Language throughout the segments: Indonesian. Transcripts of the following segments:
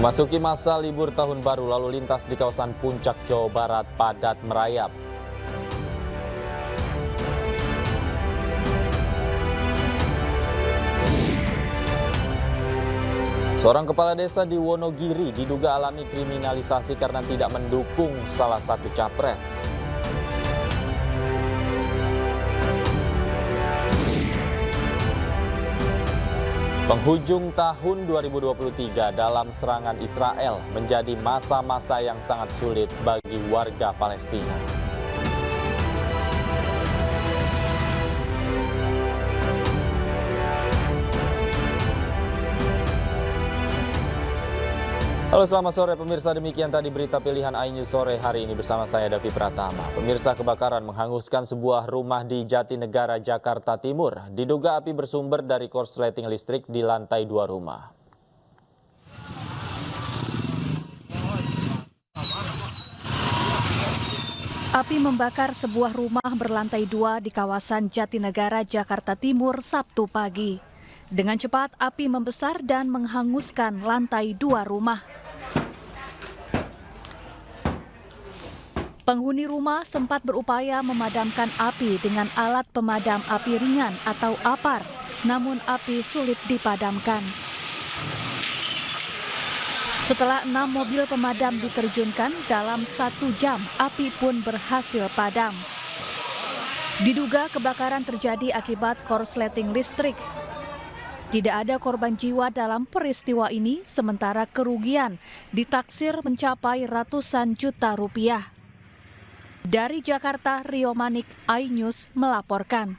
Memasuki masa libur tahun baru, lalu lintas di kawasan Puncak, Jawa Barat padat merayap. Seorang kepala desa di Wonogiri diduga alami kriminalisasi karena tidak mendukung salah satu capres. Penghujung tahun 2023 dalam serangan Israel menjadi masa-masa yang sangat sulit bagi warga Palestina. Halo, selamat sore pemirsa, demikian tadi berita pilihan iNews sore hari ini bersama saya Davi Pratama. Pemirsa, kebakaran menghanguskan sebuah rumah di Jatinegara, Jakarta Timur. Diduga api bersumber dari korsleting listrik di lantai 2 rumah. Api membakar sebuah rumah berlantai 2 di kawasan Jatinegara, Jakarta Timur, Sabtu pagi. Dengan cepat, api membesar dan menghanguskan lantai 2 rumah. Penghuni rumah sempat berupaya memadamkan api dengan alat pemadam api ringan atau APAR, namun api sulit dipadamkan. Setelah 6 mobil pemadam diterjunkan, dalam 1 jam api pun berhasil padam. Diduga kebakaran terjadi akibat korsleting listrik. Tidak ada korban jiwa dalam peristiwa ini, sementara kerugian ditaksir mencapai ratusan juta rupiah. Dari Jakarta, Rio Manik, iNews melaporkan.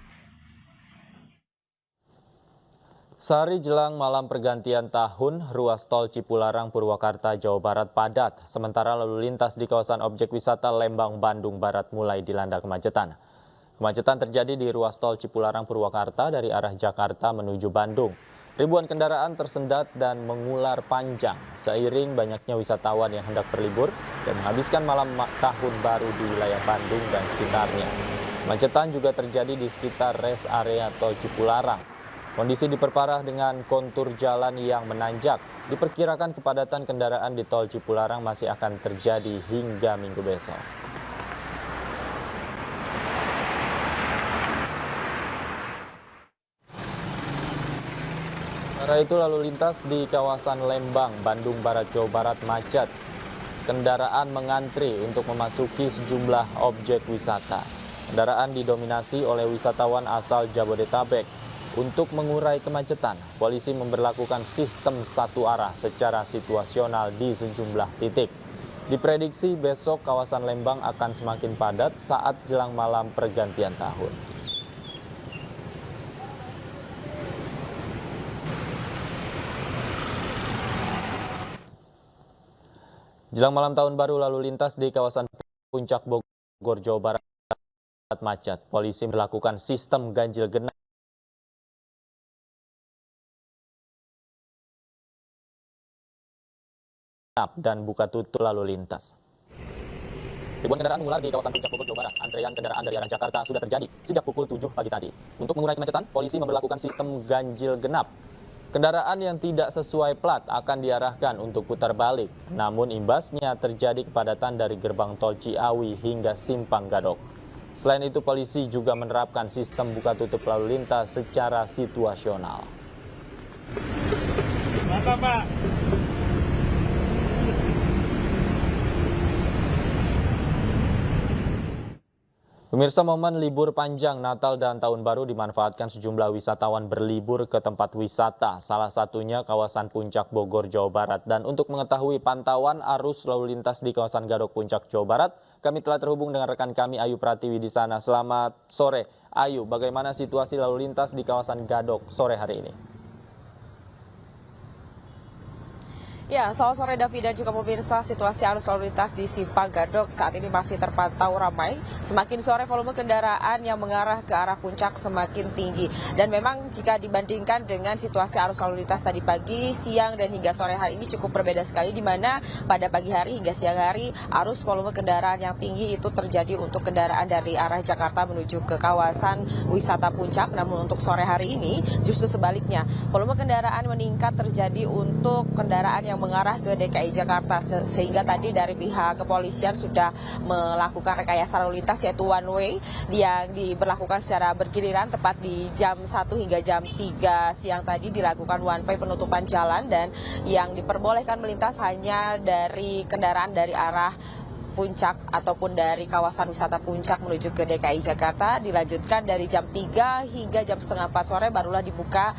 Sehari jelang malam pergantian tahun, ruas tol Cipularang, Purwakarta, Jawa Barat padat. Sementara lalu lintas di kawasan objek wisata Lembang, Bandung Barat mulai dilanda kemacetan. Kemacetan terjadi di ruas tol Cipularang, Purwakarta dari arah Jakarta menuju Bandung. Ribuan kendaraan tersendat dan mengular panjang seiring banyaknya wisatawan yang hendak berlibur dan menghabiskan malam tahun baru di wilayah Bandung dan sekitarnya. Kemacetan juga terjadi di sekitar rest area tol Cipularang. Kondisi diperparah dengan kontur jalan yang menanjak. Diperkirakan kepadatan kendaraan di tol Cipularang masih akan terjadi hingga Minggu besok. Sementara itu, lalu lintas di kawasan Lembang, Bandung Barat, Jawa Barat macet. Kendaraan mengantri untuk memasuki sejumlah objek wisata. Kendaraan didominasi oleh wisatawan asal Jabodetabek. Untuk mengurai kemacetan, polisi memberlakukan sistem satu arah secara situasional di sejumlah titik. Diprediksi besok kawasan Lembang akan semakin padat saat jelang malam pergantian tahun. Jelang malam tahun baru, lalu lintas di kawasan Puncak Bogor, Jawa Barat macet. Polisi melakukan sistem ganjil genap dan buka tutup lalu lintas. Ribuan kendaraan mengular di kawasan Puncak Bogor, Jawa Barat. Antrean kendaraan dari arah Jakarta sudah terjadi sejak pukul 7 pagi tadi. Untuk mengurai kemacetan, polisi memberlakukan sistem ganjil genap. Kendaraan yang tidak sesuai plat akan diarahkan untuk putar balik. Namun imbasnya terjadi kepadatan dari gerbang tol Ciawi hingga Simpang Gadok. Selain itu, polisi juga menerapkan sistem buka tutup lalu lintas secara situasional. Mantap, Pak. Pemirsa, momen libur panjang Natal dan Tahun Baru dimanfaatkan sejumlah wisatawan berlibur ke tempat wisata, salah satunya kawasan Puncak Bogor, Jawa Barat. Dan untuk mengetahui pantauan arus lalu lintas di kawasan Gadok Puncak, Jawa Barat, kami telah terhubung dengan rekan kami Ayu Pratiwi di sana. Selamat sore, Ayu. Bagaimana situasi lalu lintas di kawasan Gadok sore hari ini? Ya, selamat sore Davi dan juga pemirsa. Situasi arus lalu lintas di Simpang Gadok saat ini masih terpantau ramai. Semakin sore volume kendaraan yang mengarah ke arah puncak semakin tinggi. Dan memang jika dibandingkan dengan situasi arus lalu lintas tadi pagi, siang dan hingga sore hari ini cukup berbeda sekali, di mana pada pagi hari hingga siang hari arus volume kendaraan yang tinggi itu terjadi untuk kendaraan dari arah Jakarta menuju ke kawasan wisata puncak. Namun untuk sore hari ini justru sebaliknya, volume kendaraan meningkat terjadi untuk kendaraan yang mengarah ke DKI Jakarta, sehingga tadi dari pihak kepolisian sudah melakukan rekayasa lalu lintas yaitu one way yang diberlakukan secara bergiliran tepat di jam 1 hingga jam 3 siang tadi dilakukan one way penutupan jalan, dan yang diperbolehkan melintas hanya dari kendaraan dari arah Puncak ataupun dari kawasan wisata Puncak menuju ke DKI Jakarta. Dilanjutkan dari jam 3 hingga jam setengah 4 sore barulah dibuka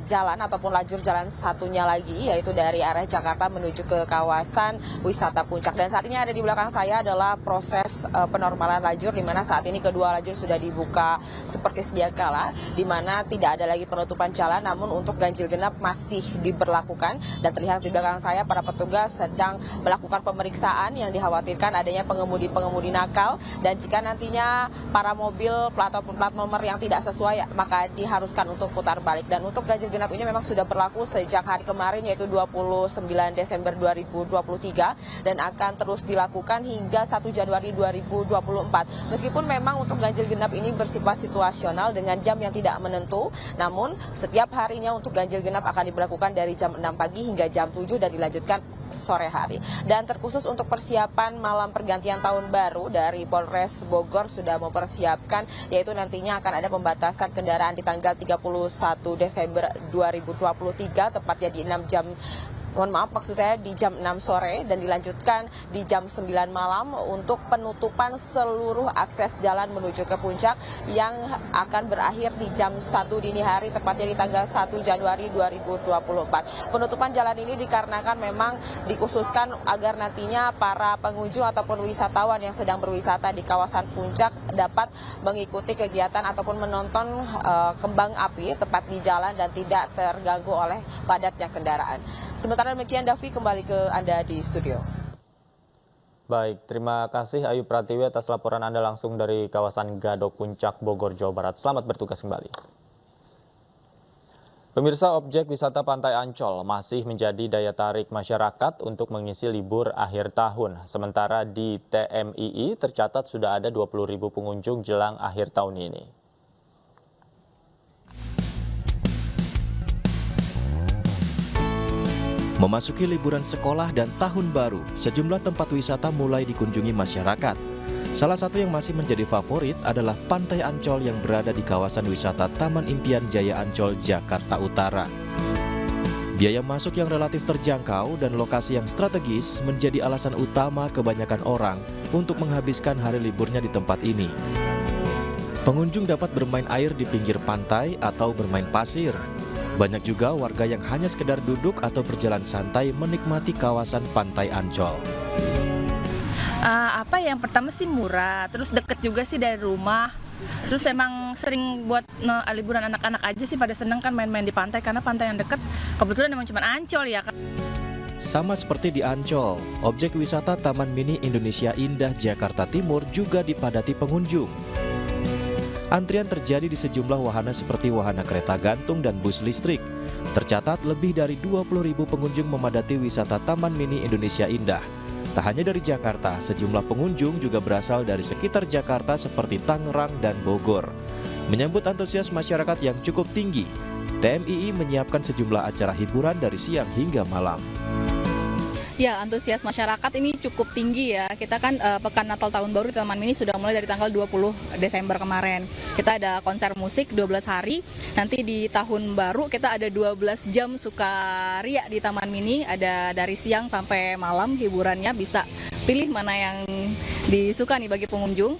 jalan ataupun lajur jalan satunya lagi, yaitu dari arah Jakarta menuju ke kawasan wisata Puncak. Dan saat ini ada di belakang saya adalah proses penormalan lajur, di mana saat ini kedua lajur sudah dibuka seperti sedia kala, di mana tidak ada lagi penutupan jalan, namun untuk ganjil genap masih diberlakukan. Dan terlihat di belakang saya para petugas sedang melakukan pemeriksaan yang dikhawatirkan adanya pengemudi-pengemudi nakal, dan jika nantinya para mobil ataupun plat nomor yang tidak sesuai maka diharuskan untuk putar balik. Dan untuk ganjil genap ini memang sudah berlaku sejak hari kemarin, yaitu 29 Desember 2023, dan akan terus dilakukan hingga 1 Januari 2024. Meskipun memang untuk ganjil genap ini bersifat situasional dengan jam yang tidak menentu, namun setiap harinya untuk ganjil genap akan diberlakukan dari jam 6 pagi hingga jam 7 dan dilanjutkan sore hari. Dan terkhusus untuk persiapan malam pergantian tahun baru, dari Polres Bogor sudah mempersiapkan, yaitu nantinya akan ada pembatasan kendaraan di tanggal 31 Desember 2023 tepatnya di 6 jam di jam 6 sore dan dilanjutkan di jam 9 malam untuk penutupan seluruh akses jalan menuju ke Puncak yang akan berakhir di jam 1 dini hari tepatnya di tanggal 1 Januari 2024. Penutupan jalan ini dikarenakan memang dikhususkan agar nantinya para pengunjung ataupun wisatawan yang sedang berwisata di kawasan Puncak dapat mengikuti kegiatan ataupun menonton kembang api tepat di jalan dan tidak terganggu oleh padatnya kendaraan. Sementara demikian, Davi, kembali ke Anda di studio. Baik, terima kasih Ayu Pratiwi atas laporan Anda langsung dari kawasan Gadok Puncak, Bogor, Jawa Barat. Selamat bertugas kembali. Pemirsa, objek wisata Pantai Ancol masih menjadi daya tarik masyarakat untuk mengisi libur akhir tahun. Sementara di TMII tercatat sudah ada 20.000 pengunjung jelang akhir tahun ini. Memasuki liburan sekolah dan tahun baru, sejumlah tempat wisata mulai dikunjungi masyarakat. Salah satu yang masih menjadi favorit adalah Pantai Ancol yang berada di kawasan wisata Taman Impian Jaya Ancol, Jakarta Utara. Biaya masuk yang relatif terjangkau dan lokasi yang strategis menjadi alasan utama kebanyakan orang untuk menghabiskan hari liburnya di tempat ini. Pengunjung dapat bermain air di pinggir pantai atau bermain pasir. Banyak juga warga yang hanya sekedar duduk atau berjalan santai menikmati kawasan Pantai Ancol. Yang pertama sih murah, terus deket juga sih dari rumah. Terus emang sering buat liburan anak-anak aja sih, pada seneng kan main-main di pantai karena pantai yang deket kebetulan emang cuma Ancol ya kan. Sama seperti di Ancol, objek wisata Taman Mini Indonesia Indah Jakarta Timur juga dipadati pengunjung. Antrian terjadi di sejumlah wahana seperti wahana kereta gantung dan bus listrik. Tercatat lebih dari 20.000 pengunjung memadati wisata Taman Mini Indonesia Indah. Tak hanya dari Jakarta, sejumlah pengunjung juga berasal dari sekitar Jakarta seperti Tangerang dan Bogor. Menyambut antusias masyarakat yang cukup tinggi, TMII menyiapkan sejumlah acara hiburan dari siang hingga malam. Ya, antusias masyarakat ini cukup tinggi ya. Kita kan pekan Natal Tahun Baru di Taman Mini sudah mulai dari tanggal 20 Desember kemarin. Kita ada konser musik 12 hari. Nanti di Tahun Baru kita ada 12 jam sukaria di Taman Mini. Ada dari siang sampai malam hiburannya, bisa pilih mana yang disuka nih bagi pengunjung.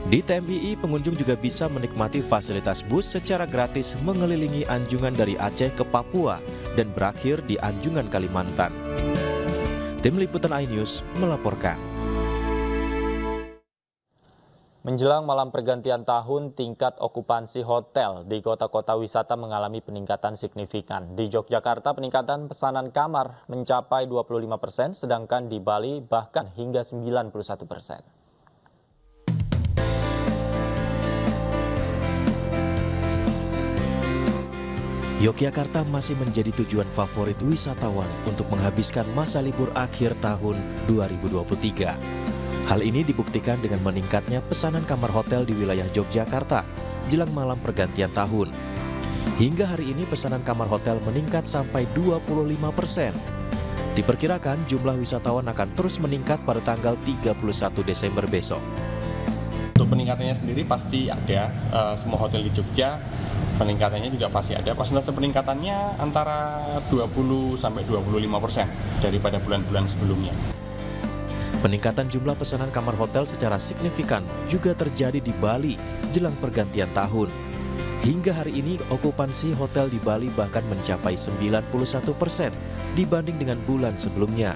Di TMII, pengunjung juga bisa menikmati fasilitas bus secara gratis mengelilingi Anjungan dari Aceh ke Papua dan berakhir di Anjungan, Kalimantan. Tim Liputan iNews melaporkan. Menjelang malam pergantian tahun, tingkat okupansi hotel di kota-kota wisata mengalami peningkatan signifikan. Di Yogyakarta, peningkatan pesanan kamar mencapai 25%, sedangkan di Bali bahkan hingga 91%. Yogyakarta masih menjadi tujuan favorit wisatawan untuk menghabiskan masa libur akhir tahun 2023. Hal ini dibuktikan dengan meningkatnya pesanan kamar hotel di wilayah Yogyakarta jelang malam pergantian tahun. Hingga hari ini pesanan kamar hotel meningkat sampai 25%. Diperkirakan jumlah wisatawan akan terus meningkat pada tanggal 31 Desember besok. Untuk peningkatannya sendiri pasti ada, semua hotel di Jogja peningkatannya juga pasti ada. Persentase peningkatannya antara 20-25% daripada bulan-bulan sebelumnya. Peningkatan jumlah pesanan kamar hotel secara signifikan juga terjadi di Bali jelang pergantian tahun. Hingga hari ini okupansi hotel di Bali bahkan mencapai 91% dibanding dengan bulan sebelumnya.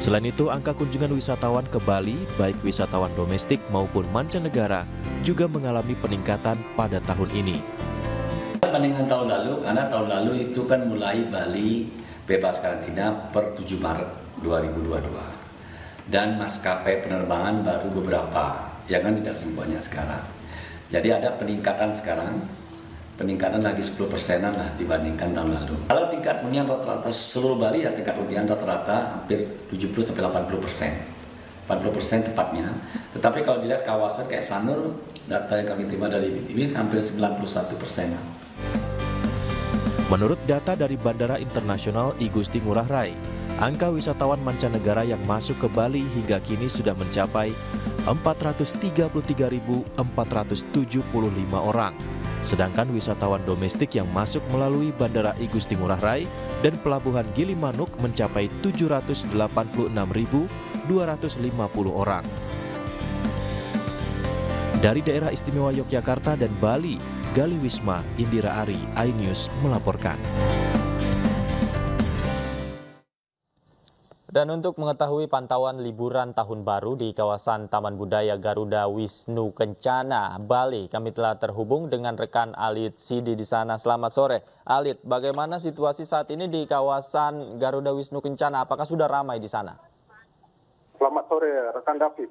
Selain itu, angka kunjungan wisatawan ke Bali, baik wisatawan domestik maupun mancanegara, juga mengalami peningkatan pada tahun ini. Dibandingkan tahun lalu, karena tahun lalu itu kan mulai Bali bebas karantina per 7 Maret 2022. Dan maskapai penerbangan baru beberapa, yang kan tidak semuanya sekarang. Jadi ada peningkatan sekarang, peningkatan lagi 10%-an lah dibandingkan tahun lalu. Kalau tingkat hunian rata-rata seluruh Bali ya tingkat hunian rata-rata hampir 70-80%. 40% tepatnya. Tetapi kalau dilihat kawasan kayak Sanur, data yang kami terima dari BTB hampir 91%. Menurut data dari Bandara Internasional I Gusti Ngurah Rai, angka wisatawan mancanegara yang masuk ke Bali hingga kini sudah mencapai 433.475 orang. Sedangkan wisatawan domestik yang masuk melalui Bandara I Gusti Ngurah Rai dan Pelabuhan Gilimanuk mencapai 786.250 orang. Dari daerah istimewa Yogyakarta dan Bali, Gali Wisma, Indira Ari, iNews melaporkan. Dan untuk mengetahui pantauan liburan tahun baru di kawasan Taman Budaya Garuda Wisnu Kencana, Bali, kami telah terhubung dengan rekan Alit Sidi di sana. Selamat sore. Alit, bagaimana situasi saat ini di kawasan Garuda Wisnu Kencana? Apakah sudah ramai di sana? Selamat sore, rekan David.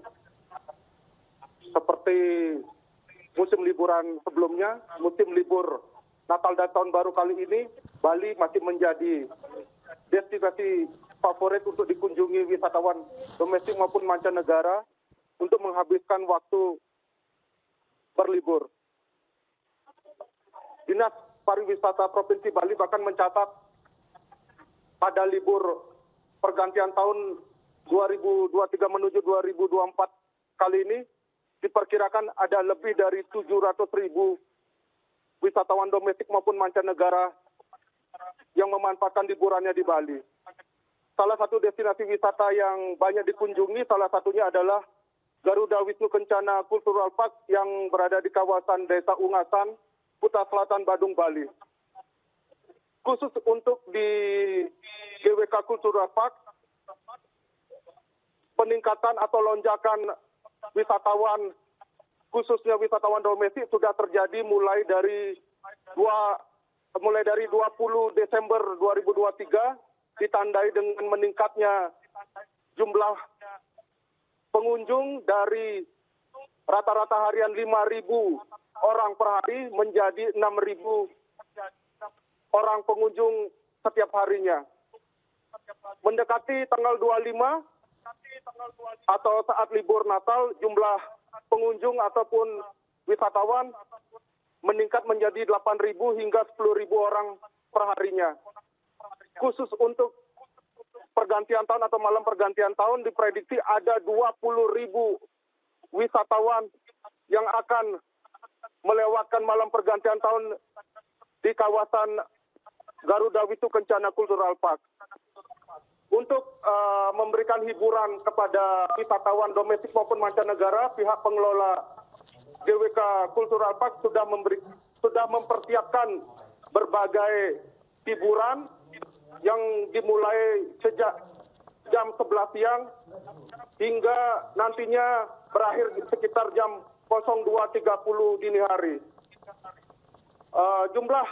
Seperti musim liburan sebelumnya, musim libur Natal dan Tahun Baru kali ini, Bali masih menjadi destinasi favorit untuk dikunjungi wisatawan domestik maupun mancanegara untuk menghabiskan waktu berlibur. Dinas Pariwisata Provinsi Bali bahkan mencatat pada libur pergantian tahun 2023 menuju 2024 kali ini diperkirakan ada lebih dari 700.000 wisatawan domestik maupun mancanegara yang memanfaatkan liburannya di Bali. Salah satu destinasi wisata yang banyak dikunjungi salah satunya adalah Garuda Wisnu Kencana Cultural Park yang berada di kawasan Desa Ungasan, Kuta Selatan, Badung, Bali. Khusus untuk di GWK Cultural Park, peningkatan atau lonjakan wisatawan, khususnya wisatawan domestik sudah terjadi mulai dari 20 Desember 2023 ditandai dengan meningkatnya jumlah pengunjung dari rata-rata harian 5.000 orang per hari menjadi 6.000 orang pengunjung setiap harinya. Mendekati tanggal 25 atau saat libur Natal, jumlah pengunjung ataupun wisatawan meningkat menjadi 8.000 hingga 10.000 orang per harinya. Khusus untuk pergantian tahun atau malam pergantian tahun diprediksi ada 20.000 wisatawan yang akan melewatkan malam pergantian tahun di kawasan Garuda Wisnu Kencana Cultural Park. Untuk memberikan hiburan kepada wisatawan domestik maupun mancanegara, pihak pengelola GWK Cultural Park sudah mempersiapkan berbagai hiburan yang dimulai sejak jam 11 siang hingga nantinya berakhir sekitar jam 02.30 dini hari. Jumlah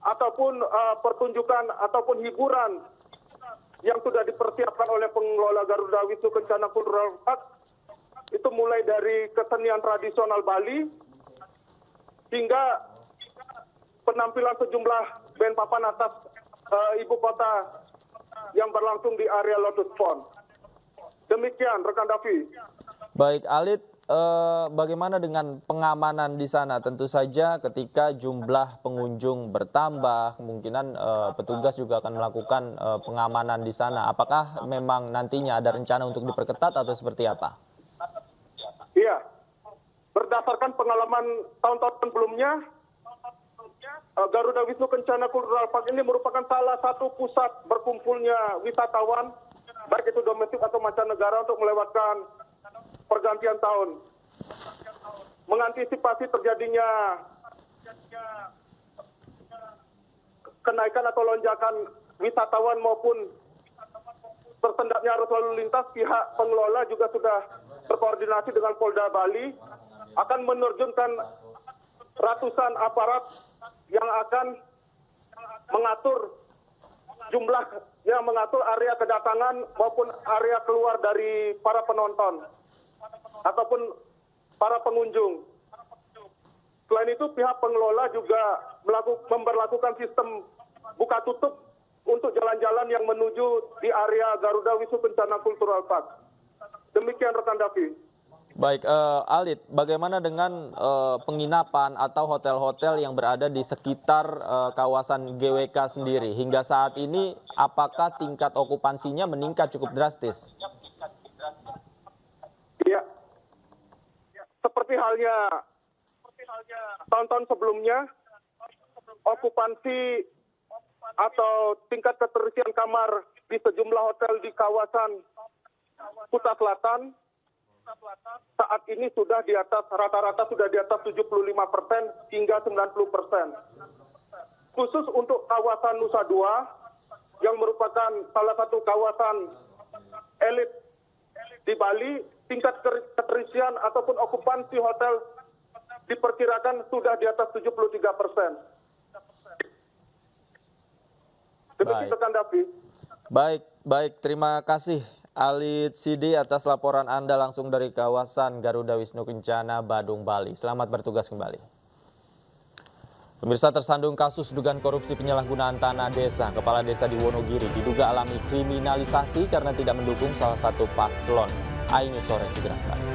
ataupun pertunjukan ataupun hiburan yang sudah dipersiapkan oleh pengelola Garuda Wisnu Kencana Cultural Park itu mulai dari kesenian tradisional Bali hingga penampilan sejumlah band papan atas ibu kota yang berlangsung di area Lotus Pond. Demikian rekan Davi. Baik, Alit, bagaimana dengan pengamanan di sana? Tentu saja ketika jumlah pengunjung bertambah, kemungkinan petugas juga akan melakukan pengamanan di sana. Apakah memang nantinya ada rencana untuk diperketat atau seperti apa? Iya, berdasarkan pengalaman tahun-tahun sebelumnya, Garuda Wisnu Kencana Cultural Park ini merupakan salah satu pusat berkumpulnya wisatawan, baik itu domestik atau mancanegara untuk melewatkan pergantian tahun. Mengantisipasi terjadinya kenaikan atau lonjakan wisatawan maupun tersendatnya arus lalu lintas, pihak pengelola juga sudah berkoordinasi dengan Polda Bali akan menerjunkan ratusan aparat yang akan mengatur jumlahnya, mengatur area kedatangan maupun area keluar dari para penonton ataupun para pengunjung. Selain itu, pihak pengelola juga memberlakukan sistem buka tutup untuk jalan-jalan yang menuju di area Garuda Wisnu Kencana Cultural Park. Demikian rekan Davi. Baik, Alit, bagaimana dengan penginapan atau hotel-hotel yang berada di sekitar kawasan GWK sendiri? Hingga saat ini, apakah tingkat okupansinya meningkat cukup drastis? Ya, seperti halnya tahun-tahun sebelumnya, okupansi atau tingkat keterisian kamar di sejumlah hotel di kawasan Kuta Selatan saat ini sudah di atas, rata-rata sudah di atas 75% hingga 90%. Khusus untuk kawasan Nusa Dua, yang merupakan salah satu kawasan elit di Bali, tingkat keterisian ataupun okupansi hotel diperkirakan sudah di atas 73%. Demikian rekan Davi. Baik, terima kasih Alit Sidi atas laporan Anda langsung dari kawasan Garuda Wisnu Kencana, Badung, Bali. Selamat bertugas kembali. Pemirsa, tersandung kasus dugaan korupsi penyalahgunaan tanah desa, Kepala Desa di Wonogiri diduga alami kriminalisasi karena tidak mendukung salah satu paslon. Ainus Sore segera kembali.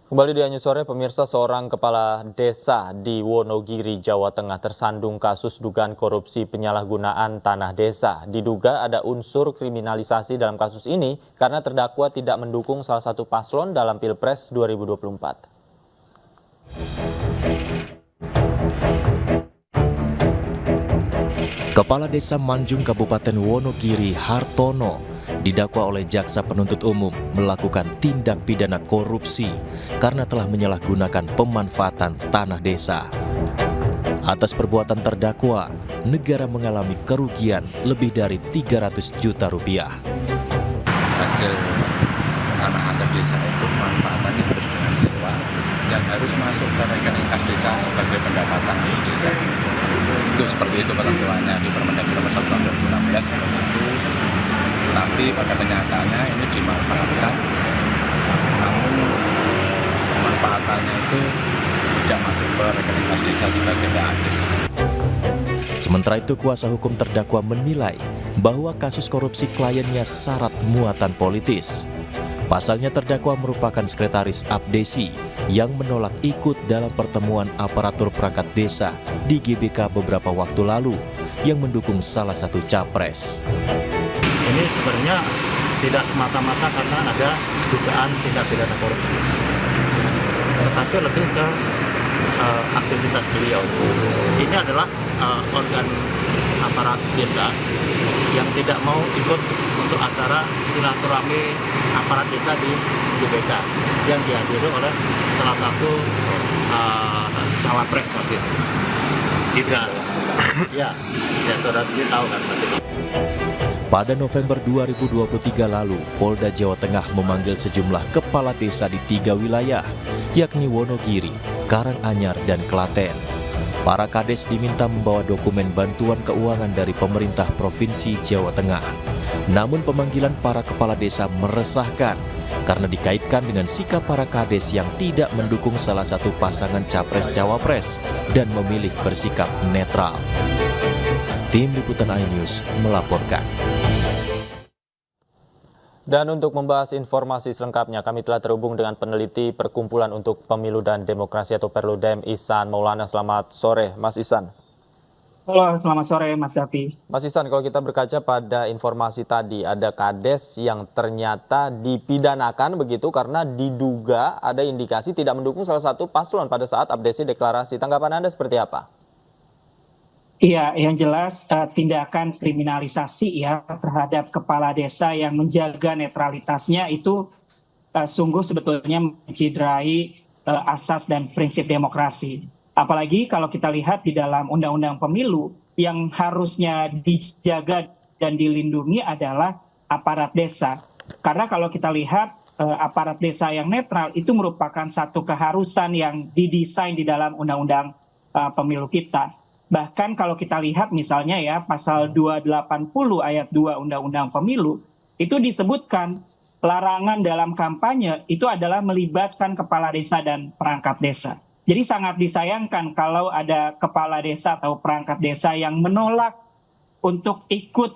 Kembali di Ainus Sore, pemirsa, seorang kepala desa di Wonogiri, Jawa Tengah tersandung kasus dugaan korupsi penyalahgunaan tanah desa. Diduga ada unsur kriminalisasi dalam kasus ini karena terdakwa tidak mendukung salah satu paslon dalam Pilpres 2024. Kepala Desa Manjung Kabupaten Wonogiri, Hartono, didakwa oleh jaksa penuntut umum melakukan tindak pidana korupsi karena telah menyalahgunakan pemanfaatan tanah desa. Atas perbuatan terdakwa, negara mengalami kerugian lebih dari 300 juta rupiah. Hasil tanah aset desa itu manfaatannya harus dengan sewa yang harus masuk ke rekening kas desa sebagai pendapatan asli desa. Itu seperti itu ketentuannya di Permendagri nomor 1 tahun 2016 seperti itu. Tapi pada kenyataannya ini dimanfaatkan, namun pemanfaatannya itu tidak masuk ke rekening kas desa sebagai TADES. Sementara itu, kuasa hukum terdakwa menilai bahwa kasus korupsi kliennya syarat muatan politis. Pasalnya terdakwa merupakan sekretaris Abdesi yang menolak ikut dalam pertemuan aparatur perangkat desa di GBK beberapa waktu lalu yang mendukung salah satu capres. Ini sebenarnya tidak semata-mata karena ada dugaan tindak pidana korupsi, tetapi lebih ke aktivitas beliau. Ini adalah organ aparat desa yang tidak mau ikut untuk acara silaturahmi aparat desa di GBK yang dihadiri oleh salah satu cawapres waktu itu. Gibran. Ya, saudara tahu kan pasti. Pada November 2023 lalu, Polda Jawa Tengah memanggil sejumlah kepala desa di 3 wilayah, yakni Wonogiri, Karanganyar, dan Klaten. Para kades diminta membawa dokumen bantuan keuangan dari pemerintah Provinsi Jawa Tengah. Namun pemanggilan para kepala desa meresahkan karena dikaitkan dengan sikap para kades yang tidak mendukung salah satu pasangan capres-cawapres dan memilih bersikap netral. Tim Liputan iNews melaporkan. Dan untuk membahas informasi selengkapnya, kami telah terhubung dengan peneliti Perkumpulan untuk Pemilu dan Demokrasi atau Perludem, Ihsan Maulana. Selamat sore, Mas Ihsan. Halo, selamat sore Mas Davi. Mas Ihsan, kalau kita berkaca pada informasi tadi, ada kades yang ternyata dipidanakan begitu karena diduga ada indikasi tidak mendukung salah satu paslon pada saat abdesi deklarasi. Tanggapan Anda seperti apa? Iya, yang jelas tindakan kriminalisasi ya terhadap kepala desa yang menjaga netralitasnya itu sungguh sebetulnya menciderai asas dan prinsip demokrasi. Apalagi kalau kita lihat di dalam Undang-Undang Pemilu yang harusnya dijaga dan dilindungi adalah aparat desa. Karena kalau kita lihat aparat desa yang netral itu merupakan satu keharusan yang didesain di dalam Undang-Undang Pemilu kita. Bahkan kalau kita lihat misalnya ya pasal 280 ayat 2 Undang-Undang Pemilu itu disebutkan larangan dalam kampanye itu adalah melibatkan kepala desa dan perangkat desa. Jadi sangat disayangkan kalau ada kepala desa atau perangkat desa yang menolak untuk ikut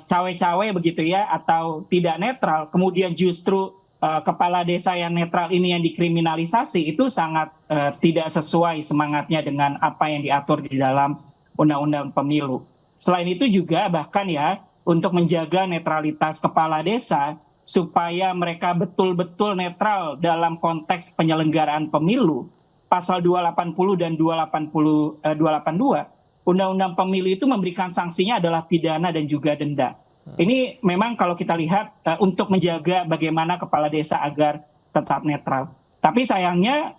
cawe-cawe begitu ya atau tidak netral, kemudian justru kepala desa yang netral ini yang dikriminalisasi, itu sangat tidak sesuai semangatnya dengan apa yang diatur di dalam Undang-Undang Pemilu. Selain itu juga bahkan ya untuk menjaga netralitas kepala desa supaya mereka betul-betul netral dalam konteks penyelenggaraan pemilu, pasal 280 dan 282 Undang-Undang Pemilu itu memberikan sanksinya adalah pidana dan juga denda. Ini memang kalau kita lihat untuk menjaga bagaimana kepala desa agar tetap netral. Tapi sayangnya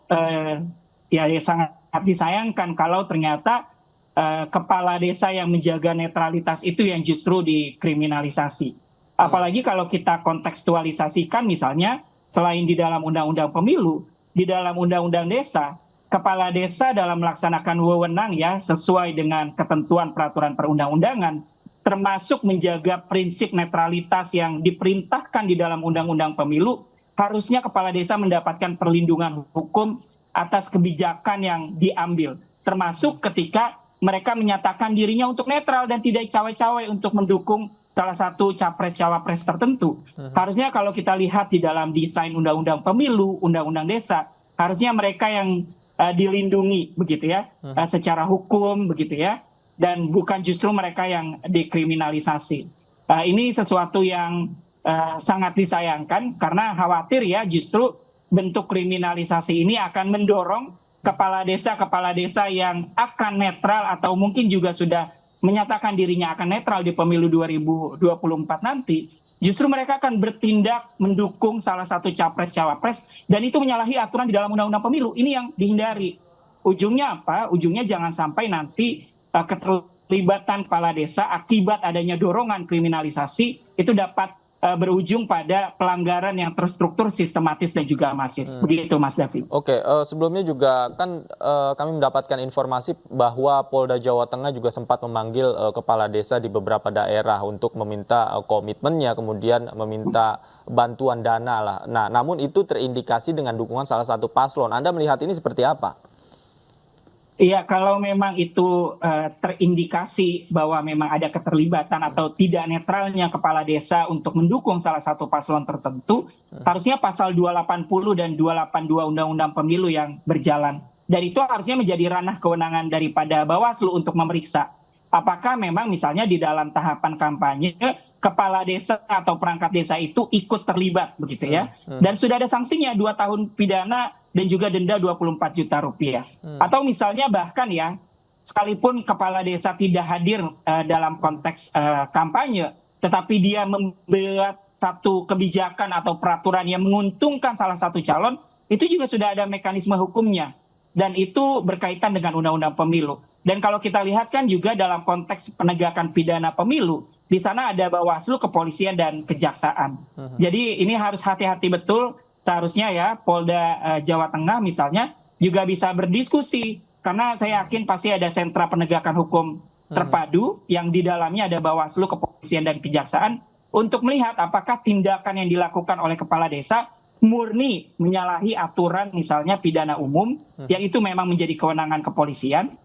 ya sangat disayangkan kalau ternyata kepala desa yang menjaga netralitas itu yang justru dikriminalisasi. Apalagi kalau kita kontekstualisasikan misalnya selain di dalam Undang-Undang Pemilu, di dalam Undang-Undang Desa, kepala desa dalam melaksanakan wewenang ya sesuai dengan ketentuan peraturan perundang-undangan, termasuk menjaga prinsip netralitas yang diperintahkan di dalam Undang-Undang Pemilu, harusnya kepala desa mendapatkan perlindungan hukum atas kebijakan yang diambil, termasuk ketika mereka menyatakan dirinya untuk netral dan tidak cawe-cawe untuk mendukung salah satu capres-cawapres tertentu. Harusnya kalau kita lihat di dalam desain Undang-Undang Pemilu, Undang-Undang Desa, harusnya mereka yang dilindungi begitu ya, secara hukum begitu ya, dan bukan justru mereka yang dikriminalisasi. Ini sesuatu yang sangat disayangkan karena khawatir ya justru bentuk kriminalisasi ini akan mendorong kepala desa yang akan netral atau mungkin juga sudah menyatakan dirinya akan netral di pemilu 2024 nanti, justru mereka akan bertindak mendukung salah satu capres-cawapres dan itu menyalahi aturan di dalam Undang-Undang Pemilu. Ini yang dihindari. Ujungnya apa? Ujungnya jangan sampai nanti keterlibatan kepala desa akibat adanya dorongan kriminalisasi itu dapat berujung pada pelanggaran yang terstruktur, sistematis dan juga masif. Begitu Mas Davi. Oke, sebelumnya juga kan kami mendapatkan informasi bahwa Polda Jawa Tengah juga sempat memanggil kepala desa di beberapa daerah untuk meminta komitmennya, kemudian meminta bantuan dana lah. Nah, namun itu terindikasi dengan dukungan salah satu paslon. Anda melihat ini seperti apa? Iya, kalau memang itu terindikasi bahwa memang ada keterlibatan atau tidak netralnya kepala desa untuk mendukung salah satu paslon tertentu, harusnya pasal 280 dan 282 Undang-Undang Pemilu yang berjalan. Dan itu harusnya menjadi ranah kewenangan daripada Bawaslu untuk memeriksa apakah memang misalnya di dalam tahapan kampanye kepala desa atau perangkat desa itu ikut terlibat begitu ya. Dan sudah ada sanksinya 2 tahun pidana dan juga denda 24 juta rupiah. Atau misalnya bahkan ya, sekalipun kepala desa tidak hadir dalam konteks kampanye, tetapi dia membuat satu kebijakan atau peraturan yang menguntungkan salah satu calon, itu juga sudah ada mekanisme hukumnya. Dan itu berkaitan dengan Undang-Undang Pemilu. Dan kalau kita lihat kan juga dalam konteks penegakan pidana pemilu, di sana ada Bawaslu, kepolisian, dan kejaksaan. Jadi ini harus hati-hati betul. Seharusnya ya Polda Jawa Tengah misalnya juga bisa berdiskusi karena saya yakin pasti ada sentra penegakan hukum terpadu yang di dalamnya ada Bawaslu, kepolisian dan kejaksaan untuk melihat apakah tindakan yang dilakukan oleh kepala desa murni menyalahi aturan misalnya pidana umum yang itu memang menjadi kewenangan kepolisian,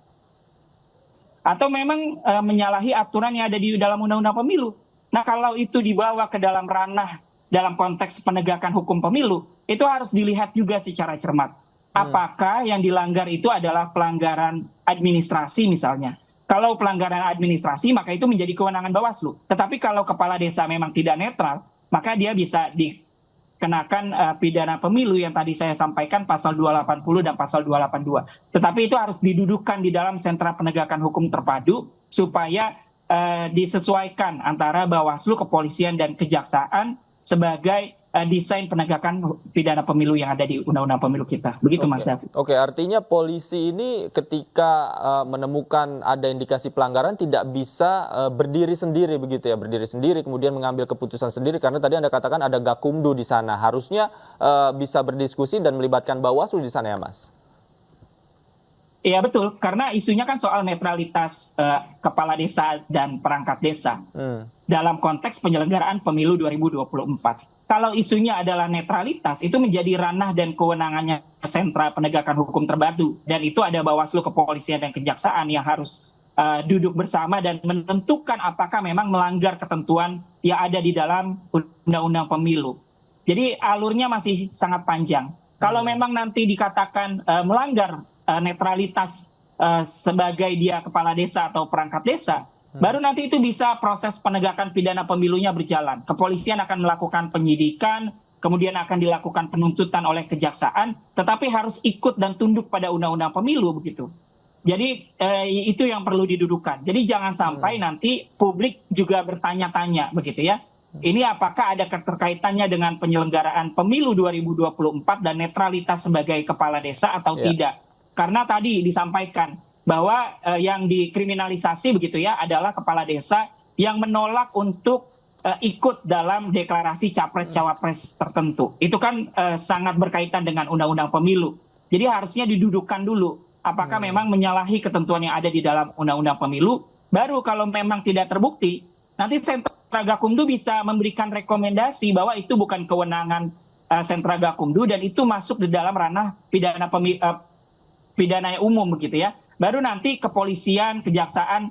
atau memang menyalahi aturan yang ada di dalam Undang-Undang Pemilu. Nah, kalau itu dibawa ke dalam ranah dalam konteks penegakan hukum pemilu, itu harus dilihat juga secara cermat. Apakah yang dilanggar itu adalah pelanggaran administrasi misalnya. Kalau pelanggaran administrasi, maka itu menjadi kewenangan Bawaslu. Tetapi kalau kepala desa memang tidak netral, maka dia bisa dikenakan pidana pemilu yang tadi saya sampaikan pasal 280 dan pasal 282. Tetapi itu harus didudukan di dalam sentra penegakan hukum terpadu supaya disesuaikan antara Bawaslu, kepolisian dan kejaksaan sebagai desain penegakan pidana pemilu yang ada di Undang-Undang Pemilu kita. Begitu Mas David. Oke, artinya polisi ini ketika menemukan ada indikasi pelanggaran tidak bisa berdiri sendiri begitu ya, berdiri sendiri kemudian mengambil keputusan sendiri, karena tadi Anda katakan ada Gakumdu di sana. Harusnya bisa berdiskusi dan melibatkan Bawaslu di sana ya, Mas? Iya betul, karena isunya kan soal netralitas kepala desa dan perangkat desa dalam konteks penyelenggaraan pemilu 2024. Kalau isunya adalah netralitas, itu menjadi ranah dan kewenangannya sentra penegakan hukum terpadu, dan itu ada Bawaslu, kepolisian dan kejaksaan yang harus duduk bersama dan menentukan apakah memang melanggar ketentuan yang ada di dalam Undang-Undang Pemilu. Jadi alurnya masih sangat panjang. Kalau memang nanti dikatakan melanggar netralitas sebagai dia kepala desa atau perangkat desa, baru nanti itu bisa proses penegakan pidana pemilunya berjalan. Kepolisian akan melakukan penyidikan, kemudian akan dilakukan penuntutan oleh kejaksaan, tetapi harus ikut dan tunduk pada undang-undang pemilu begitu. Jadi itu yang perlu didudukan. Jadi jangan sampai nanti publik juga bertanya-tanya begitu ya. Ini apakah ada keterkaitannya dengan penyelenggaraan pemilu 2024 dan netralitas sebagai kepala desa atau tidak? Karena tadi disampaikan bahwa yang dikriminalisasi begitu ya adalah kepala desa yang menolak untuk ikut dalam deklarasi capres-cawapres tertentu. Itu kan sangat berkaitan dengan undang-undang pemilu. Jadi harusnya didudukan dulu apakah memang menyalahi ketentuan yang ada di dalam undang-undang pemilu. Baru kalau memang tidak terbukti, nanti sentra Gakumdu bisa memberikan rekomendasi bahwa itu bukan kewenangan sentra Gakumdu dan itu masuk di dalam ranah pidana umum begitu ya. Baru nanti kepolisian, kejaksaan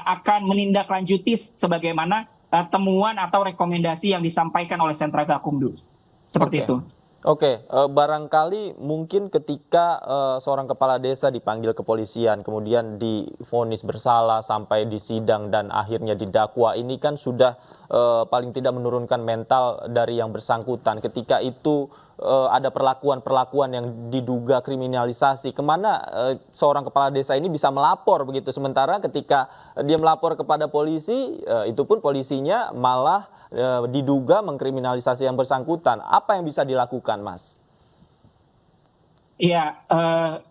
akan menindaklanjuti sebagaimana temuan atau rekomendasi yang disampaikan oleh sentra Gakumdu. Seperti itu. Oke, barangkali mungkin ketika seorang kepala desa dipanggil kepolisian, kemudian divonis bersalah sampai disidang dan akhirnya didakwa, ini kan sudah paling tidak menurunkan mental dari yang bersangkutan. Ketika itu ada perlakuan-perlakuan yang diduga kriminalisasi, kemana seorang kepala desa ini bisa melapor begitu? Sementara ketika dia melapor kepada polisi, itu pun polisinya malah diduga mengkriminalisasi yang bersangkutan. Apa yang bisa dilakukan, Mas? Iya,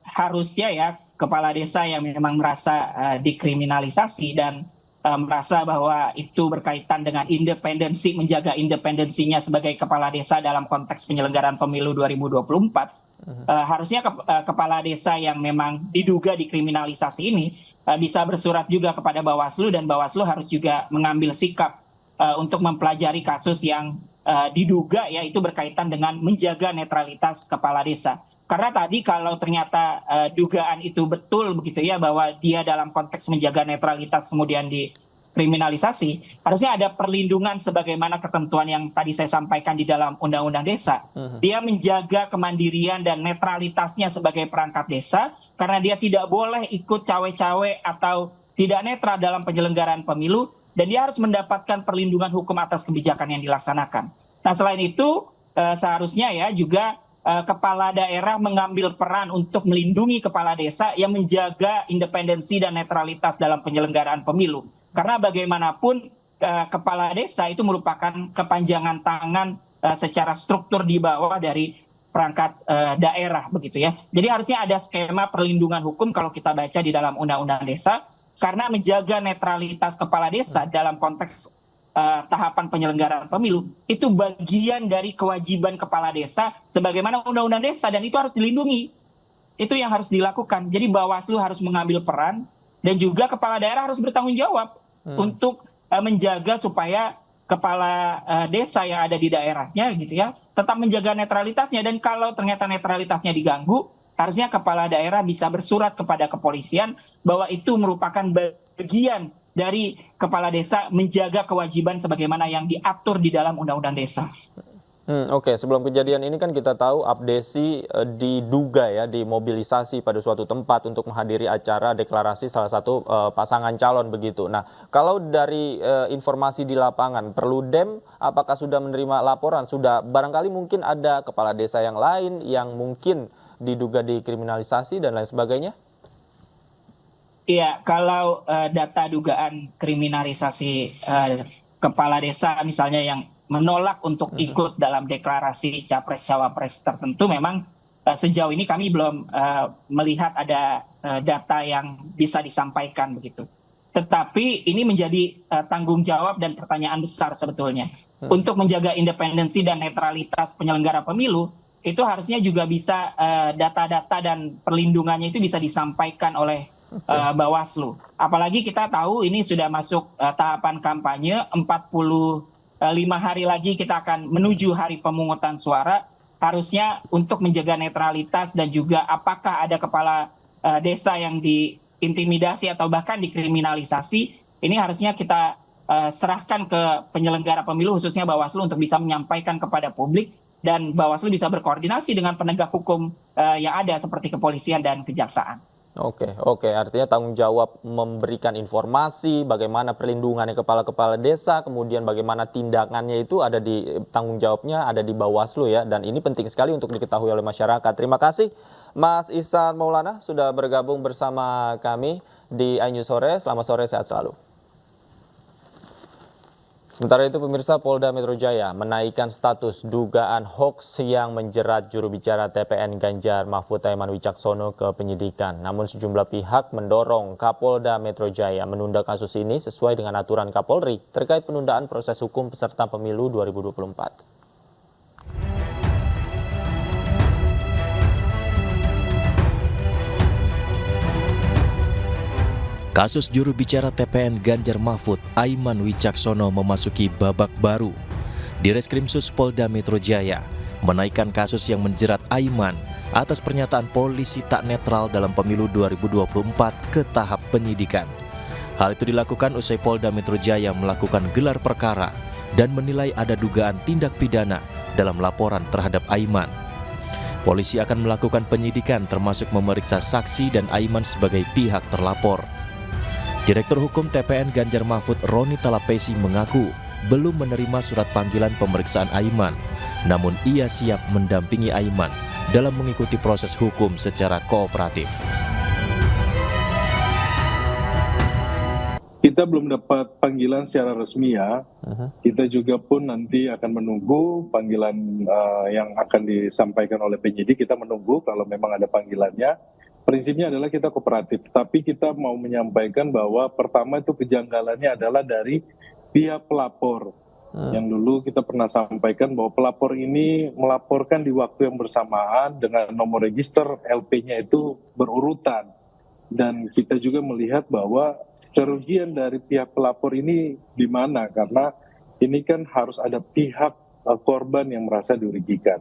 harusnya ya kepala desa yang memang merasa dikriminalisasi dan merasa bahwa itu berkaitan dengan independensi, menjaga independensinya sebagai kepala desa dalam konteks penyelenggaraan pemilu 2024, harusnya kepala desa yang memang diduga dikriminalisasi ini bisa bersurat juga kepada Bawaslu, dan Bawaslu harus juga mengambil sikap untuk mempelajari kasus yang diduga ya itu berkaitan dengan menjaga netralitas kepala desa. Karena tadi kalau ternyata dugaan itu betul begitu ya bahwa dia dalam konteks menjaga netralitas kemudian dikriminalisasi, harusnya ada perlindungan sebagaimana ketentuan yang tadi saya sampaikan di dalam Undang-Undang Desa. Dia menjaga kemandirian dan netralitasnya sebagai perangkat desa karena dia tidak boleh ikut cawe-cawe atau tidak netral dalam penyelenggaraan pemilu, dan dia harus mendapatkan perlindungan hukum atas kebijakan yang dilaksanakan. Nah, selain itu seharusnya ya juga kepala daerah mengambil peran untuk melindungi kepala desa yang menjaga independensi dan netralitas dalam penyelenggaraan pemilu. Karena bagaimanapun kepala desa itu merupakan kepanjangan tangan secara struktur di bawah dari perangkat daerah begitu ya. Jadi harusnya ada skema perlindungan hukum kalau kita baca di dalam Undang-Undang Desa, karena menjaga netralitas kepala desa dalam konteks tahapan penyelenggaraan pemilu itu bagian dari kewajiban kepala desa sebagaimana Undang-Undang Desa, dan itu harus dilindungi Itu yang harus dilakukan. Jadi Bawaslu harus mengambil peran dan juga kepala daerah harus bertanggung jawab untuk menjaga supaya kepala desa yang ada di daerahnya gitu ya tetap menjaga netralitasnya, dan kalau ternyata netralitasnya diganggu, harusnya kepala daerah bisa bersurat kepada kepolisian bahwa itu merupakan bagian dari kepala desa menjaga kewajiban sebagaimana yang diatur di dalam Undang-Undang Desa. Oke, sebelum kejadian ini kan kita tahu Abdesi diduga ya dimobilisasi pada suatu tempat untuk menghadiri acara deklarasi salah satu pasangan calon begitu. Nah, kalau dari informasi di lapangan, Perludem apakah sudah menerima laporan? Sudah, barangkali mungkin ada kepala desa yang lain yang mungkin diduga dikriminalisasi dan lain sebagainya? Iya, kalau data dugaan kriminalisasi kepala desa misalnya yang menolak untuk ikut dalam deklarasi capres-cawapres tertentu, memang sejauh ini kami belum melihat ada data yang bisa disampaikan begitu. Tetapi ini menjadi tanggung jawab dan pertanyaan besar sebetulnya. Untuk menjaga independensi dan netralitas penyelenggara pemilu, itu harusnya juga bisa data-data dan perlindungannya itu bisa disampaikan oleh Bawaslu. Apalagi kita tahu ini sudah masuk tahapan kampanye, 45 hari lagi kita akan menuju hari pemungutan suara. Harusnya untuk menjaga netralitas dan juga apakah ada kepala desa yang diintimidasi atau bahkan dikriminalisasi, ini harusnya kita serahkan ke penyelenggara pemilu khususnya Bawaslu untuk bisa menyampaikan kepada publik, dan Bawaslu bisa berkoordinasi dengan penegak hukum yang ada seperti kepolisian dan kejaksaan. Oke, artinya tanggung jawab memberikan informasi bagaimana perlindungannya kepala-kepala desa, kemudian bagaimana tindakannya itu ada di tanggung jawabnya ada di Bawaslu ya, dan ini penting sekali untuk diketahui oleh masyarakat. Terima kasih Mas Ihsan Maulana sudah bergabung bersama kami di iNews Sore. Selamat sore, sehat selalu. Sementara itu pemirsa, Polda Metro Jaya menaikkan status dugaan hoaks yang menjerat juru bicara TPN Ganjar Mahfud Aiman Wicaksono ke penyidikan. Namun sejumlah pihak mendorong Kapolda Metro Jaya menunda kasus ini sesuai dengan aturan Kapolri terkait penundaan proses hukum peserta pemilu 2024. Kasus juru bicara TPN Ganjar Mahfud Aiman Wicaksono memasuki babak baru. Direskrimsus Polda Metro Jaya menaikkan kasus yang menjerat Aiman atas pernyataan polisi tak netral dalam pemilu 2024 ke tahap penyidikan. Hal itu dilakukan usai Polda Metro Jaya melakukan gelar perkara dan menilai ada dugaan tindak pidana dalam laporan terhadap Aiman. Polisi akan melakukan penyidikan termasuk memeriksa saksi dan Aiman sebagai pihak terlapor. Direktur Hukum TPN Ganjar Mahfud Roni Talapesi mengaku belum menerima surat panggilan pemeriksaan Aiman, namun ia siap mendampingi Aiman dalam mengikuti proses hukum secara kooperatif. Kita belum dapat panggilan secara resmi ya. Kita juga pun nanti akan menunggu panggilan yang akan disampaikan oleh penyidik. Kita menunggu kalau memang ada panggilannya. Prinsipnya adalah kita kooperatif, tapi kita mau menyampaikan bahwa pertama itu kejanggalannya adalah dari pihak pelapor. Yang dulu kita pernah sampaikan bahwa pelapor ini melaporkan di waktu yang bersamaan dengan nomor register LP-nya itu berurutan. Dan kita juga melihat bahwa kerugian dari pihak pelapor ini di mana, karena ini kan harus ada pihak korban yang merasa dirugikan.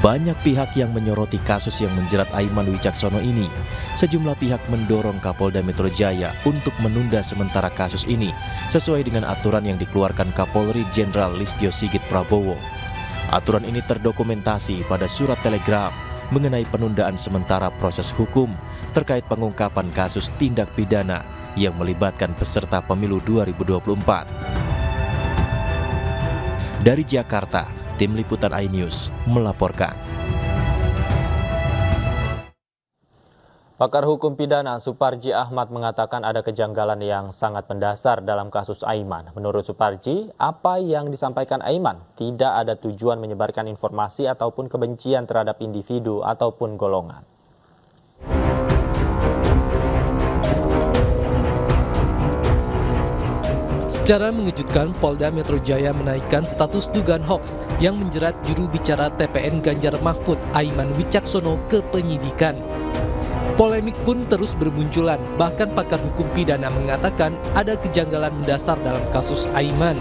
Banyak pihak yang menyoroti kasus yang menjerat Aiman Wicaksono ini. Sejumlah pihak mendorong Kapolda Metro Jaya untuk menunda sementara kasus ini sesuai dengan aturan yang dikeluarkan Kapolri Jenderal Listio Sigit Prabowo. Aturan ini terdokumentasi pada surat telegram mengenai penundaan sementara proses hukum terkait pengungkapan kasus tindak pidana yang melibatkan peserta pemilu 2024. Dari Jakarta, Tim Liputan iNews melaporkan. Pakar hukum pidana Suparji Ahmad mengatakan ada kejanggalan yang sangat mendasar dalam kasus Aiman. Menurut Suparji, apa yang disampaikan Aiman tidak ada tujuan menyebarkan informasi ataupun kebencian terhadap individu ataupun golongan. Secara mengejutkan, Polda Metro Jaya menaikkan status dugaan hoaks yang menjerat juru bicara TPN Ganjar Mahfud, Aiman Wicaksono, ke penyidikan. Polemik pun terus bermunculan, bahkan pakar hukum pidana mengatakan ada kejanggalan mendasar dalam kasus Aiman.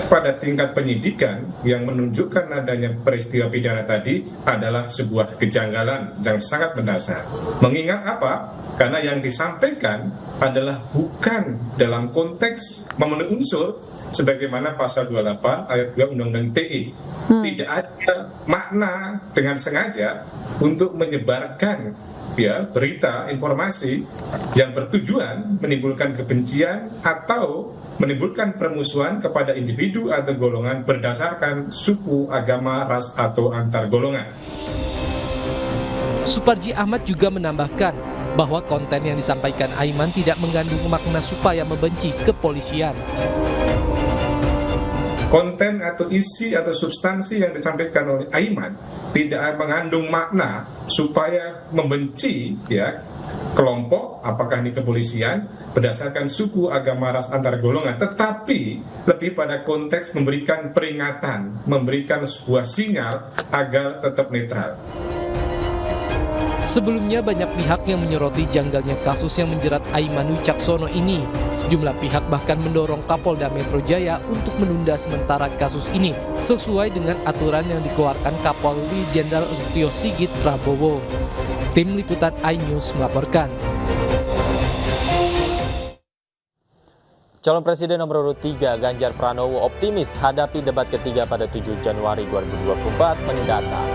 Pada tingkat penyidikan yang menunjukkan adanya peristiwa pidana tadi adalah sebuah kejanggalan yang sangat mendasar. Mengingat apa? Karena yang disampaikan adalah bukan dalam konteks memenuhi unsur sebagaimana pasal 28 ayat 2 Undang-Undang TI. Tidak ada makna dengan sengaja untuk menyebarkan berita, informasi yang bertujuan menimbulkan kebencian atau menimbulkan permusuhan kepada individu atau golongan berdasarkan suku, agama, ras, atau antar golongan. Suparji Ahmad juga menambahkan bahwa konten yang disampaikan Aiman tidak mengandung makna supaya membenci kepolisian. Konten atau isi atau substansi yang disampaikan oleh Aiman tidak mengandung makna supaya membenci kelompok, apakah ini kepolisian, berdasarkan suku, agama, ras, antar golongan, tetapi lebih pada konteks memberikan peringatan, memberikan sebuah sinyal agar tetap netral. Sebelumnya banyak pihak yang menyoroti janggalnya kasus yang menjerat Aiman Wicaksono ini. Sejumlah pihak bahkan mendorong Kapolda Metro Jaya untuk menunda sementara kasus ini sesuai dengan aturan yang dikeluarkan Kapolri Jenderal Listio Sigit Prabowo. Tim Liputan iNews melaporkan. Calon Presiden nomor urut 3 Ganjar Pranowo optimis hadapi debat ketiga pada 7 Januari 2024 mendatang.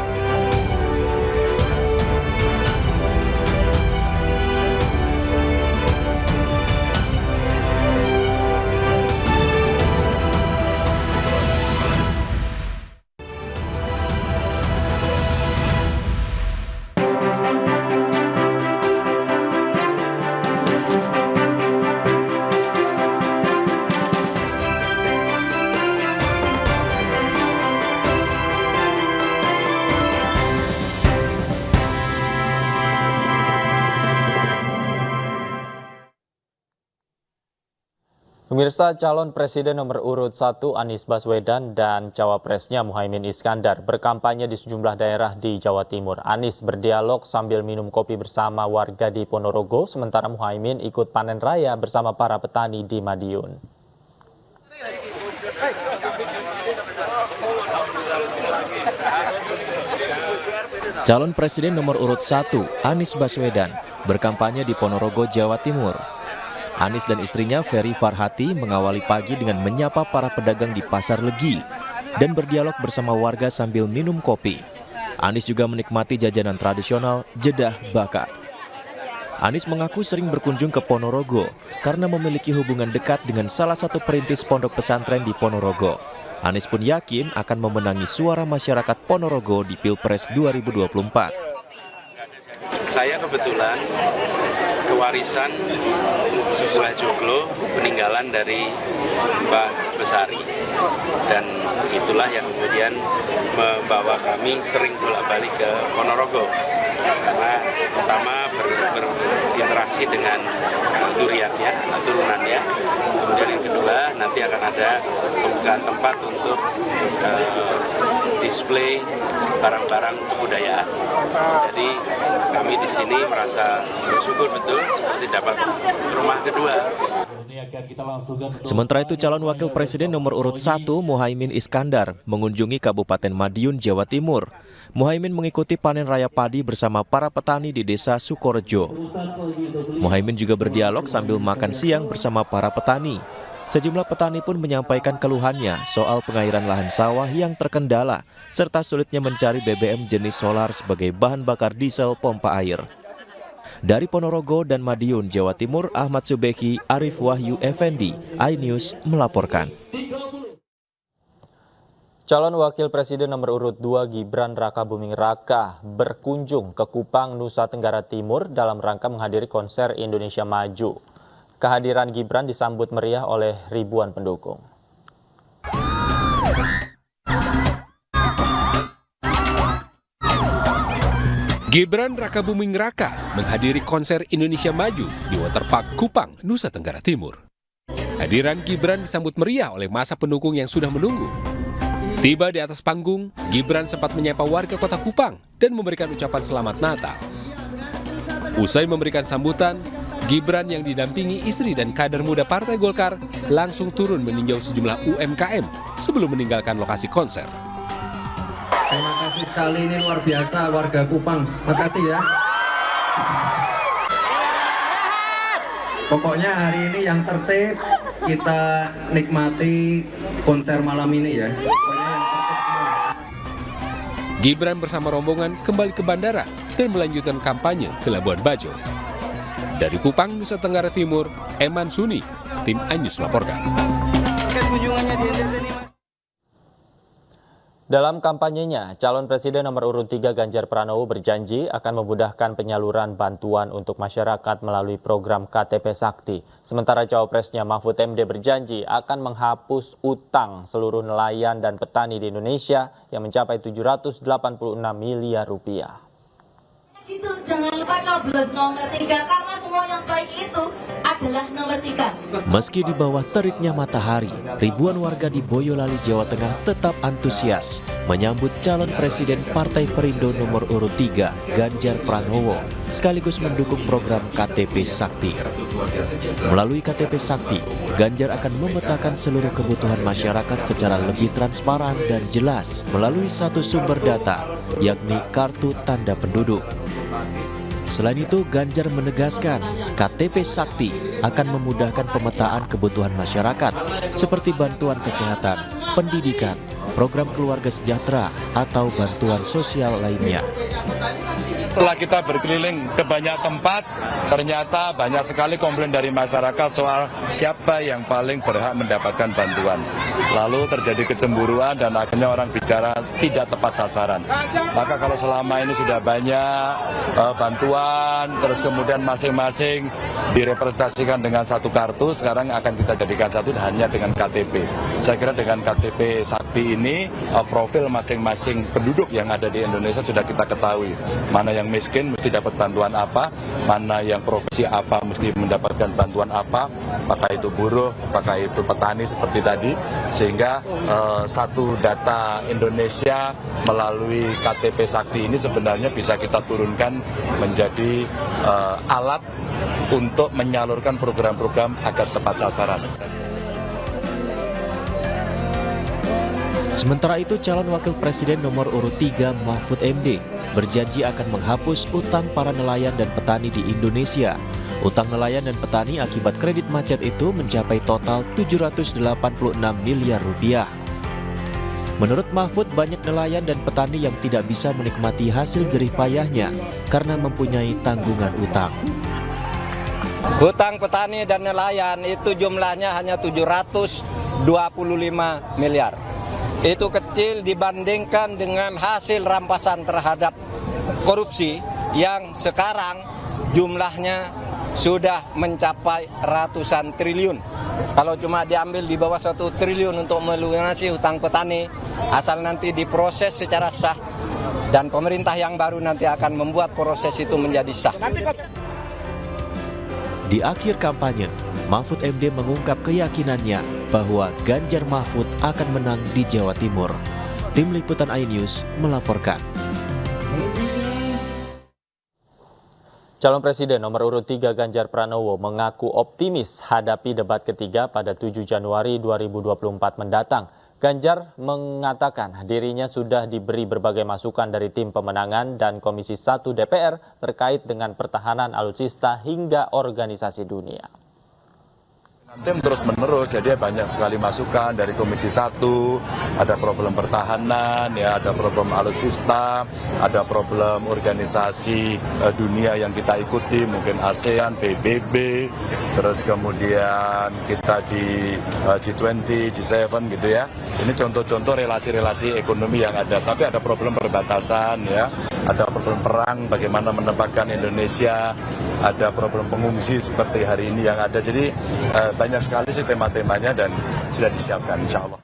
Pemirsa, calon presiden nomor urut 1 Anies Baswedan dan cawapresnya Muhaimin Iskandar berkampanye di sejumlah daerah di Jawa Timur. Anies berdialog sambil minum kopi bersama warga di Ponorogo, sementara Muhaimin ikut panen raya bersama para petani di Madiun. Calon presiden nomor urut 1 Anies Baswedan berkampanye di Ponorogo, Jawa Timur. Anies dan istrinya Ferry Farhati mengawali pagi dengan menyapa para pedagang di Pasar Legi dan berdialog bersama warga sambil minum kopi. Anies juga menikmati jajanan tradisional Jedah Bakar. Anies mengaku sering berkunjung ke Ponorogo karena memiliki hubungan dekat dengan salah satu perintis pondok pesantren di Ponorogo. Anies pun yakin akan memenangi suara masyarakat Ponorogo di Pilpres 2024. Saya kebetulan kewarisan sebuah joglo peninggalan dari Mbah Besari, dan itulah yang kemudian membawa kami sering bolak-balik ke Ponorogo karena pertama berinteraksi dengan duriannya, turunannya, kemudian yang kedua nanti akan ada pembukaan tempat untuk display barang-barang kebudayaan. Jadi kami di sini merasa bersyukur betul seperti dapat rumah kedua. Sementara itu calon wakil presiden nomor urut 1 Muhaimin Iskandar mengunjungi Kabupaten Madiun, Jawa Timur. Muhaimin mengikuti panen raya padi bersama para petani di desa Sukorejo. Muhaimin juga berdialog sambil makan siang bersama para petani. Sejumlah petani pun menyampaikan keluhannya soal pengairan lahan sawah yang terkendala, serta sulitnya mencari BBM jenis solar sebagai bahan bakar diesel pompa air. Dari Ponorogo dan Madiun, Jawa Timur, Ahmad Subeki, Arif Wahyu Effendi, iNews melaporkan. Calon Wakil Presiden nomor urut 2 Gibran Rakabuming Raka berkunjung ke Kupang, Nusa Tenggara Timur dalam rangka menghadiri konser Indonesia Maju. Kehadiran Gibran disambut meriah oleh ribuan pendukung. Gibran Rakabuming Raka menghadiri konser Indonesia Maju di Waterpark Kupang, Nusa Tenggara Timur. Kehadiran Gibran disambut meriah oleh massa pendukung yang sudah menunggu. Tiba di atas panggung, Gibran sempat menyapa warga Kota Kupang dan memberikan ucapan selamat Natal. Usai memberikan sambutan, Gibran yang didampingi istri dan kader muda Partai Golkar langsung turun meninjau sejumlah UMKM sebelum meninggalkan lokasi konser. Terima kasih sekali, ini luar biasa warga Kupang. Makasih ya. Pokoknya hari ini yang tertib, kita nikmati konser malam ini ya. Pokoknya yang tertib semua. Gibran bersama rombongan kembali ke bandara dan melanjutkan kampanye ke Labuan Bajo. Dari Kupang, Nusa Tenggara Timur, Eman Suni, tim Anyus melaporkan. Dalam kampanyenya, calon presiden nomor urut 3 Ganjar Pranowo berjanji akan memudahkan penyaluran bantuan untuk masyarakat melalui program KTP Sakti. Sementara cawapresnya Mahfud MD berjanji akan menghapus utang seluruh nelayan dan petani di Indonesia yang mencapai 786 miliar rupiah. Itu jangan lupa coblos nomor 3 karena semua yang baik itu adalah nomor 3. Meski di bawah teriknya matahari, ribuan warga di Boyolali, Jawa Tengah tetap antusias menyambut calon presiden Partai Perindo nomor urut 3 Ganjar Pranowo sekaligus mendukung program KTP Sakti. Melalui KTP Sakti, Ganjar akan memetakan seluruh kebutuhan masyarakat secara lebih transparan dan jelas melalui satu sumber data, yakni kartu tanda penduduk. Selain itu, Ganjar menegaskan KTP Sakti akan memudahkan pemetaan kebutuhan masyarakat seperti bantuan kesehatan, pendidikan, program keluarga sejahtera, atau bantuan sosial lainnya. Setelah kita berkeliling ke banyak tempat, ternyata banyak sekali komplain dari masyarakat soal siapa yang paling berhak mendapatkan bantuan. Lalu terjadi kecemburuan dan akhirnya orang bicara tidak tepat sasaran. Maka kalau selama ini sudah banyak bantuan, terus kemudian masing-masing direpresentasikan dengan satu kartu, sekarang akan kita jadikan satu hanya dengan KTP. Saya kira dengan KTP Sakti ini, profil masing-masing penduduk yang ada di Indonesia sudah kita ketahui. Mana yang miskin mesti dapat bantuan apa, mana yang profesi apa mesti mendapatkan bantuan apa, apakah itu buruh, apakah itu petani seperti tadi, sehingga satu data Indonesia melalui KTP Sakti ini sebenarnya bisa kita turunkan menjadi alat untuk menyalurkan program-program agar tepat sasaran. Sementara itu, calon wakil presiden nomor urut 3 Mahfud MD berjanji akan menghapus utang para nelayan dan petani di Indonesia. Utang nelayan dan petani akibat kredit macet itu mencapai total 786 miliar rupiah. Menurut Mahfud, banyak nelayan dan petani yang tidak bisa menikmati hasil jerih payahnya karena mempunyai tanggungan utang. Hutang petani dan nelayan itu jumlahnya hanya 725 miliar. Itu kecil dibandingkan dengan hasil rampasan terhadap korupsi yang sekarang jumlahnya sudah mencapai ratusan triliun. Kalau cuma diambil di bawah 1 triliun untuk melunasi hutang petani, asal nanti diproses secara sah dan pemerintah yang baru nanti akan membuat proses itu menjadi sah. Di akhir kampanye, Mahfud MD mengungkap keyakinannya bahwa Ganjar Mahfud akan menang di Jawa Timur. Tim Liputan iNews melaporkan. Calon Presiden nomor urut 3 Ganjar Pranowo mengaku optimis hadapi debat ketiga pada 7 Januari 2024 mendatang. Ganjar mengatakan dirinya sudah diberi berbagai masukan dari tim pemenangan dan Komisi 1 DPR terkait dengan pertahanan alutsista hingga organisasi dunia. Tim terus menerus, jadi banyak sekali masukan dari Komisi 1, ada problem pertahanan, ya, ada problem alutsista, ada problem organisasi dunia yang kita ikuti, mungkin ASEAN, PBB, terus kemudian kita di G20, G7 gitu ya. Ini contoh-contoh relasi-relasi ekonomi yang ada, tapi ada problem perbatasan, ya, ada problem perang, bagaimana menempatkan Indonesia, ada problem pengungsi seperti hari ini yang ada. Jadi banyak sekali sih tema-temanya dan sudah disiapkan insya Allah.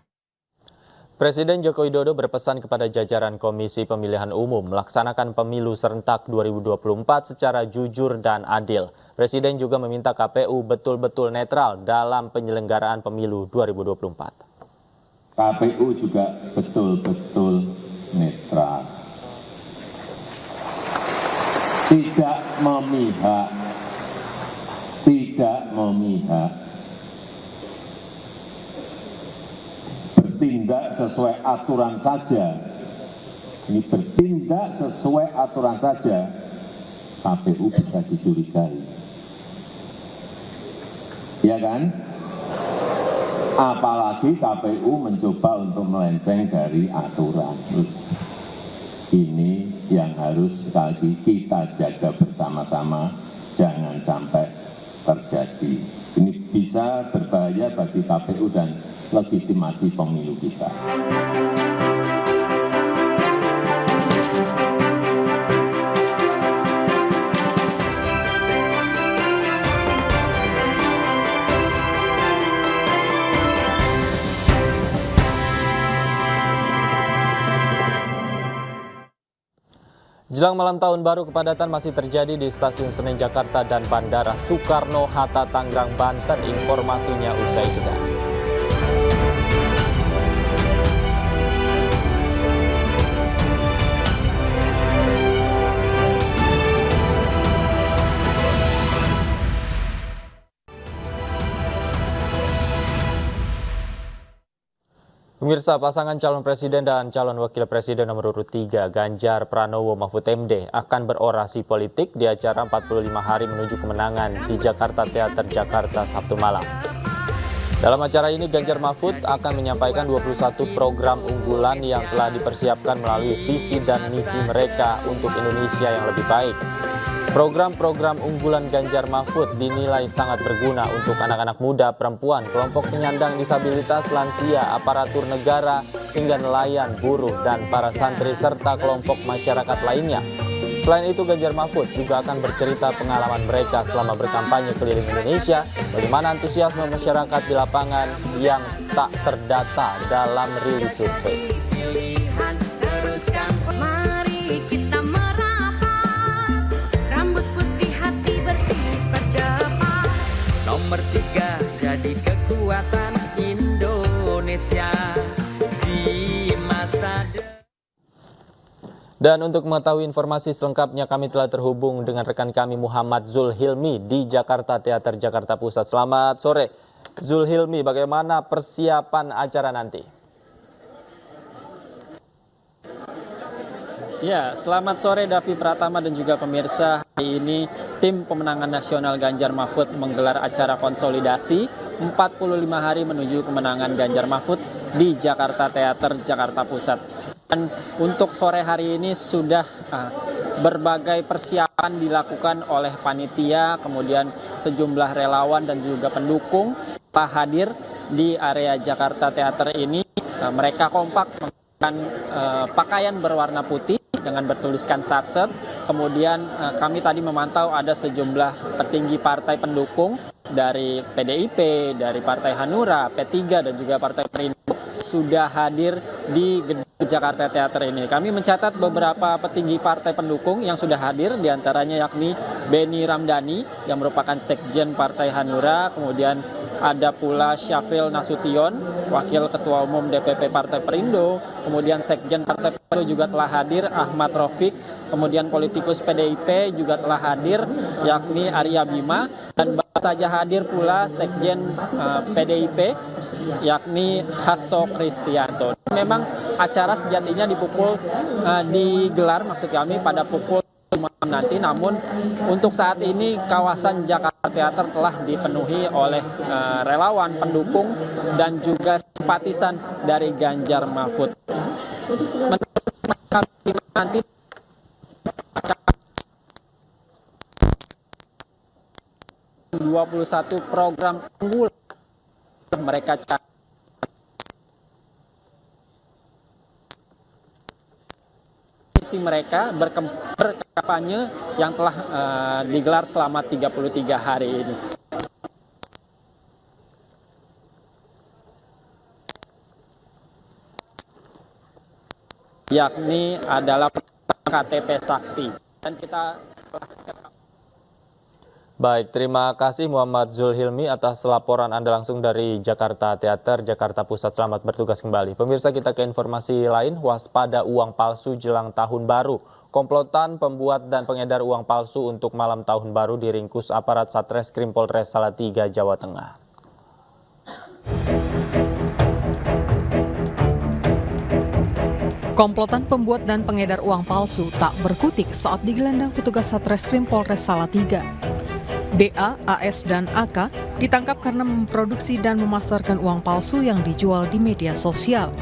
Presiden Joko Widodo berpesan kepada jajaran Komisi Pemilihan Umum melaksanakan pemilu serentak 2024 secara jujur dan adil. Presiden juga meminta KPU betul-betul netral dalam penyelenggaraan pemilu 2024. KPU juga betul-betul netral. Tidak memihak. Bertindak sesuai aturan saja. Ini bertindak sesuai aturan saja, KPU bisa dicurigai. Ya kan? Apalagi KPU mencoba untuk melenceng dari aturan. Ini yang harus sekali lagi kita jaga bersama-sama, jangan sampai terjadi. Ini bisa berbahaya bagi KPU dan legitimasi pemilu kita. Jelang malam tahun baru, kepadatan masih terjadi di Stasiun Senen Jakarta dan Bandara Soekarno-Hatta Tangerang, Banten. Informasinya usai jeda. Pemirsa, pasangan calon presiden dan calon wakil presiden nomor urut 3 Ganjar Pranowo Mahfud MD akan berorasi politik di acara 45 hari menuju kemenangan di Jakarta Teater Jakarta Sabtu malam. Dalam acara ini Ganjar Mahfud akan menyampaikan 21 program unggulan yang telah dipersiapkan melalui visi dan misi mereka untuk Indonesia yang lebih baik. Program-program unggulan Ganjar Mahfud dinilai sangat berguna untuk anak-anak muda, perempuan, kelompok penyandang disabilitas, lansia, aparatur negara, hingga nelayan, buruh, dan para santri serta kelompok masyarakat lainnya. Selain itu, Ganjar Mahfud juga akan bercerita pengalaman mereka selama berkampanye keliling Indonesia, bagaimana antusiasme masyarakat di lapangan yang tak terdata dalam rilis survei. Nomor 3 jadi kekuatan Indonesia di masa depan. Dan untuk mengetahui informasi selengkapnya kami telah terhubung dengan rekan kami Muhammad Zulhilmi di Jakarta Teater Jakarta Pusat. Selamat sore Zulhilmi, bagaimana persiapan acara nanti? Ya, selamat sore Davi Pratama dan juga pemirsa. Hari ini tim pemenangan nasional Ganjar Mahfud menggelar acara konsolidasi 45 hari menuju kemenangan Ganjar Mahfud di Jakarta Teater Jakarta Pusat. Dan untuk sore hari ini sudah berbagai persiapan dilakukan oleh panitia, kemudian sejumlah relawan dan juga pendukung telah hadir di area Jakarta Teater ini. Mereka kompak menggunakan pakaian berwarna putih dengan bertuliskan Satset. Kemudian kami tadi memantau ada sejumlah petinggi partai pendukung dari PDIP, dari Partai Hanura, P3 dan juga Partai Perindo sudah hadir di gedung Jakarta Teater ini. Kami mencatat beberapa petinggi partai pendukung yang sudah hadir, diantaranya yakni Beni Ramdhani yang merupakan Sekjen Partai Hanura, kemudian ada pula Syafril Nasution, Wakil Ketua Umum DPP Partai Perindo, kemudian Sekjen Partai Perindo juga telah hadir, Ahmad Rafiq, kemudian politikus PDIP juga telah hadir, yakni Arya Bima, dan baru saja hadir pula Sekjen PDIP, yakni Hasto Kristianto. Memang acara sejatinya digelar maksud kami pada pukul 5 nanti, namun untuk saat ini kawasan Jakarta Teater telah dipenuhi oleh relawan, pendukung, dan juga simpatisan dari Ganjar Mahfud. Nanti 21 program unggulan mereka cari. Mereka berkampanye yang telah digelar selama 33 hari ini. Yakni adalah KTP Sakti. Dan kita Baik, terima kasih Muhammad Zulhilmi atas laporan Anda langsung dari Jakarta Teater, Jakarta Pusat. Selamat bertugas kembali. Pemirsa, kita ke informasi lain, waspada uang palsu jelang tahun baru. Komplotan pembuat dan pengedar uang palsu untuk malam tahun baru diringkus aparat Satreskrim Polres Salatiga, Jawa Tengah. Komplotan pembuat dan pengedar uang palsu tak berkutik saat digelandang petugas Satreskrim Polres Salatiga. DA, AS, dan AK ditangkap karena memproduksi dan memasarkan uang palsu yang dijual di media sosial.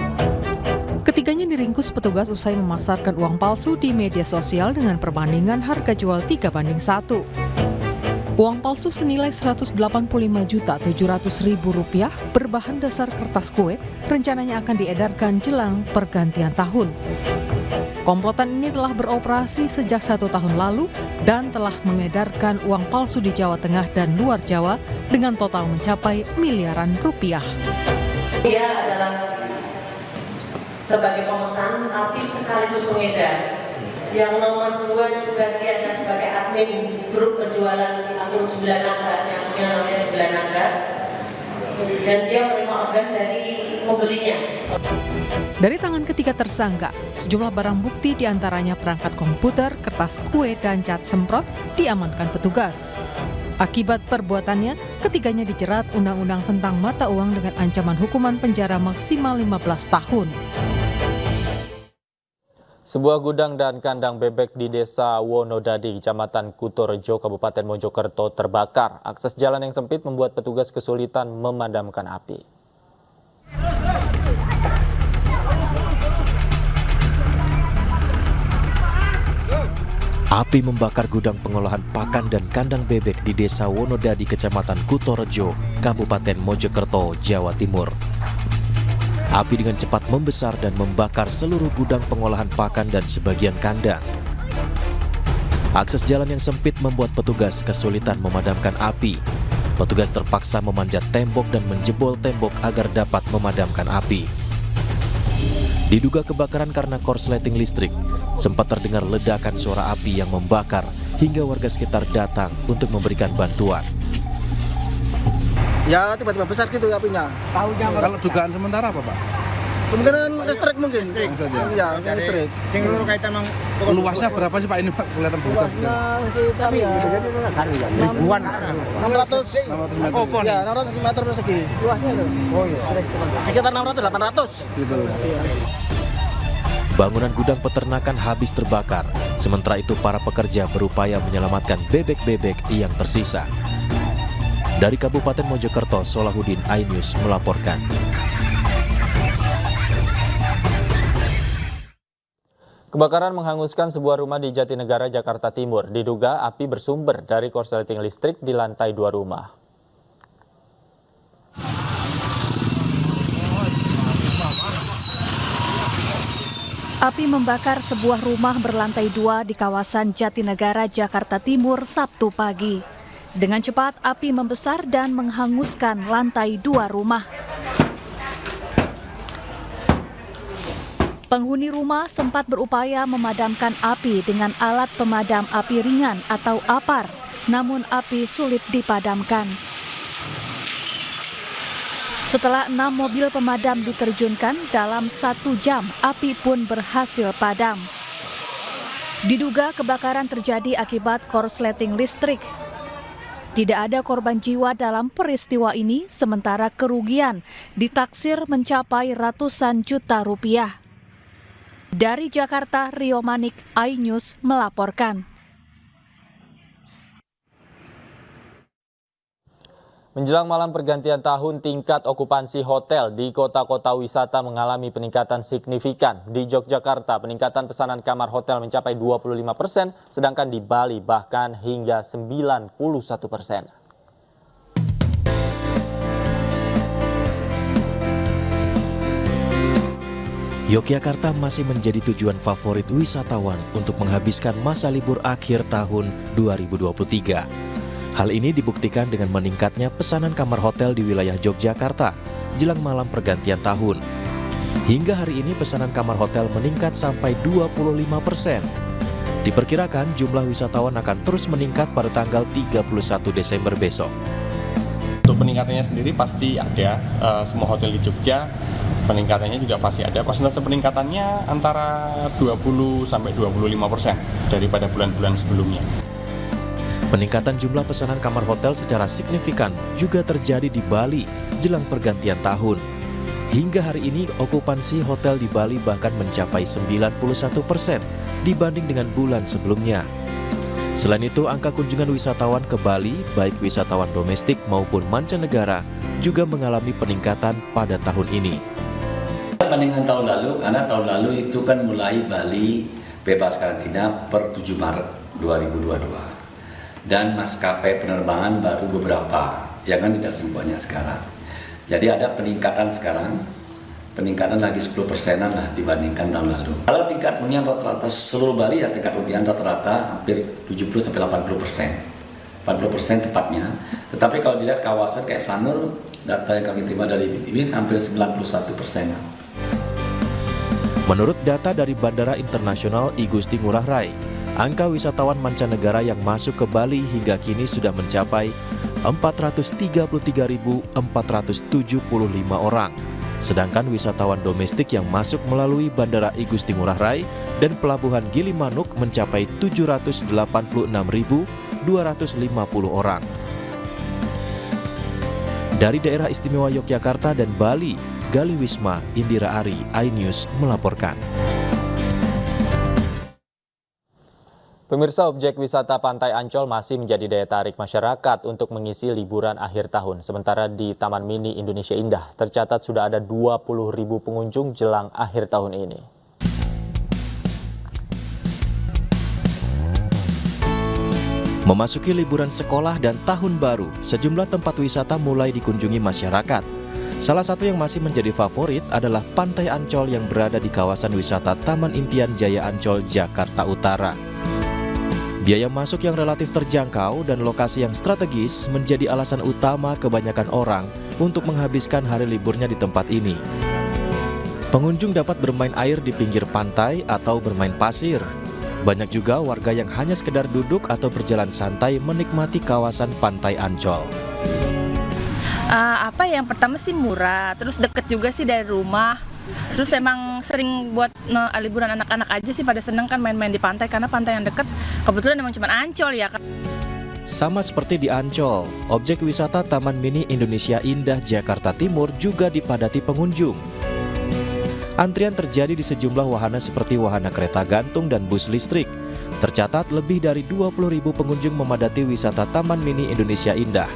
Ketiganya diringkus petugas usai memasarkan uang palsu di media sosial dengan perbandingan harga jual 3:1. Uang palsu senilai Rp185.700.000 berbahan dasar kertas kue rencananya akan diedarkan jelang pergantian tahun. Komplotan ini telah beroperasi sejak 1 tahun lalu dan telah mengedarkan uang palsu di Jawa Tengah dan luar Jawa dengan total mencapai miliaran rupiah. Dia adalah sebagai pemesan tapi sekaligus pengedar. Yang nomor 2 juga dia adalah sebagai admin grup penjualan akun 9 angka yang namanya 9 angka. Dan dia menerima order dari pembelinya. Dari tangan ketiga tersangka, sejumlah barang bukti diantaranya perangkat komputer, kertas kue, dan cat semprot diamankan petugas. Akibat perbuatannya, ketiganya dijerat Undang-Undang tentang mata uang dengan ancaman hukuman penjara maksimal 15 tahun. Sebuah gudang dan kandang bebek di Desa Wonodadi, Kecamatan Kutorejo, Kabupaten Mojokerto terbakar. Akses jalan yang sempit membuat petugas kesulitan memadamkan api. Api membakar gudang pengolahan pakan dan kandang bebek di Desa Wonodadi, Kecamatan Kutorejo, Kabupaten Mojokerto, Jawa Timur. Api dengan cepat membesar dan membakar seluruh gudang pengolahan pakan dan sebagian kandang. Akses jalan yang sempit membuat petugas kesulitan memadamkan api. Petugas terpaksa memanjat tembok dan menjebol tembok agar dapat memadamkan api. Diduga kebakaran karena korsleting listrik. Sempat terdengar ledakan suara api yang membakar hingga warga sekitar datang untuk memberikan bantuan. Ya tiba-tiba besar gitu apinya. Kalau dugaan sementara apa, Pak? Kemungkinan listrik mungkin. Iya, listrik. Luasnya berapa sih Pak ini, Pak? Kelihatan besar. Ribuan. 600 meter. Ya, 600 meter persegi. Luasnya itu. Oh iya. Sekitar 600-800. Gitu. Bangunan gudang peternakan habis terbakar. Sementara itu para pekerja berupaya menyelamatkan bebek-bebek yang tersisa. Dari Kabupaten Mojokerto, Solahuddin, iNews melaporkan. Kebakaran menghanguskan sebuah rumah di Jatinegara, Jakarta Timur. Diduga api bersumber dari korsleting listrik di lantai 2 rumah. Api membakar sebuah rumah berlantai 2 di kawasan Jatinegara, Jakarta Timur, Sabtu pagi. Dengan cepat, api membesar dan menghanguskan lantai 2 rumah. Penghuni rumah sempat berupaya memadamkan api dengan alat pemadam api ringan atau APAR, namun api sulit dipadamkan. Setelah 6 mobil pemadam diterjunkan, dalam 1 jam api pun berhasil padam. Diduga kebakaran terjadi akibat korsleting listrik. Tidak ada korban jiwa dalam peristiwa ini, sementara kerugian ditaksir mencapai ratusan juta rupiah. Dari Jakarta, Rio Manik, iNews melaporkan. Menjelang malam pergantian tahun, tingkat okupansi hotel di kota-kota wisata mengalami peningkatan signifikan. Di Yogyakarta, peningkatan pesanan kamar hotel mencapai 25%, sedangkan di Bali bahkan hingga 91%. Yogyakarta masih menjadi tujuan favorit wisatawan untuk menghabiskan masa libur akhir tahun 2023. Hal ini dibuktikan dengan meningkatnya pesanan kamar hotel di wilayah Yogyakarta jelang malam pergantian tahun. Hingga hari ini pesanan kamar hotel meningkat sampai 25%. Diperkirakan jumlah wisatawan akan terus meningkat pada tanggal 31 Desember besok. Untuk peningkatannya sendiri pasti ada, semua hotel di Jogja peningkatannya juga pasti ada. Persentase peningkatannya antara 20-25% daripada bulan-bulan sebelumnya. Peningkatan jumlah pesanan kamar hotel secara signifikan juga terjadi di Bali jelang pergantian tahun. Hingga hari ini okupansi hotel di Bali bahkan mencapai 91% dibanding dengan bulan sebelumnya. Selain itu, angka kunjungan wisatawan ke Bali, baik wisatawan domestik maupun mancanegara, juga mengalami peningkatan pada tahun ini. Dibandingkan tahun lalu, karena tahun lalu itu kan mulai Bali bebas karantina per 7 Maret 2022. Dan maskapai penerbangan baru beberapa, ya kan tidak semuanya sekarang. Jadi ada peningkatan sekarang, peningkatan lagi 10%-an lah dibandingkan tahun lalu. Kalau tingkat hunian rata-rata seluruh Bali ya tingkat hunian rata-rata hampir 70-80%, 80% tepatnya. Tetapi kalau dilihat kawasan kayak Sanur, data yang kami terima dari BNPB hampir 91%. Menurut data dari Bandara Internasional I Gusti Ngurah Rai, angka wisatawan mancanegara yang masuk ke Bali hingga kini sudah mencapai 433.475 orang. Sedangkan wisatawan domestik yang masuk melalui Bandara I Gusti Ngurah Rai dan Pelabuhan Gilimanuk mencapai 786.250 orang. Dari daerah istimewa Yogyakarta dan Bali, Gali Wisma, Indira Ari, iNews melaporkan. Pemirsa, objek wisata Pantai Ancol masih menjadi daya tarik masyarakat untuk mengisi liburan akhir tahun. Sementara di Taman Mini Indonesia Indah, tercatat sudah ada 20.000 pengunjung jelang akhir tahun ini. Memasuki liburan sekolah dan tahun baru, sejumlah tempat wisata mulai dikunjungi masyarakat. Salah satu yang masih menjadi favorit adalah Pantai Ancol yang berada di kawasan wisata Taman Impian Jaya Ancol, Jakarta Utara. Biaya masuk yang relatif terjangkau dan lokasi yang strategis menjadi alasan utama kebanyakan orang untuk menghabiskan hari liburnya di tempat ini. Pengunjung dapat bermain air di pinggir pantai atau bermain pasir. Banyak juga warga yang hanya sekedar duduk atau berjalan santai menikmati kawasan Pantai Ancol. Yang pertama sih murah, terus deket juga sih dari rumah. Terus emang sering buat liburan anak-anak aja sih, pada seneng kan main-main di pantai, karena pantai yang deket kebetulan emang cuma Ancol ya kan. Sama seperti di Ancol, objek wisata Taman Mini Indonesia Indah Jakarta Timur juga dipadati pengunjung. Antrian terjadi di sejumlah wahana seperti wahana kereta gantung dan bus listrik. Tercatat lebih dari 20.000 pengunjung memadati wisata Taman Mini Indonesia Indah.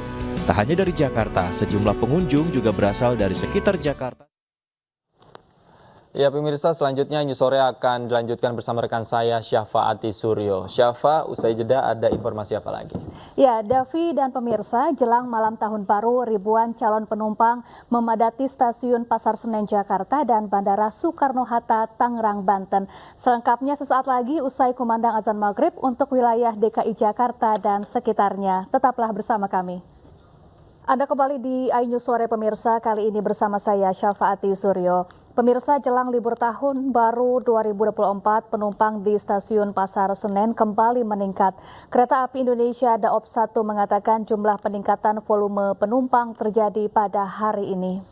Tak hanya dari Jakarta, sejumlah pengunjung juga berasal dari sekitar Jakarta. Ya pemirsa, selanjutnya News Sore akan dilanjutkan bersama rekan saya Syafa Ati Suryo. Syafa, usai jeda ada informasi apa lagi? Ya, Davi dan pemirsa, jelang malam tahun baru, ribuan calon penumpang memadati stasiun Pasar Senen Jakarta dan Bandara Soekarno-Hatta Tangerang, Banten. Selengkapnya sesaat lagi usai kumandang azan maghrib untuk wilayah DKI Jakarta dan sekitarnya. Tetaplah bersama kami. Anda kembali di iNews Sore pemirsa, kali ini bersama saya Syafa Ati Suryo. Pemirsa, jelang libur tahun baru 2024, penumpang di stasiun Pasar Senen kembali meningkat. Kereta Api Indonesia Daop 1 mengatakan jumlah peningkatan volume penumpang terjadi pada hari ini.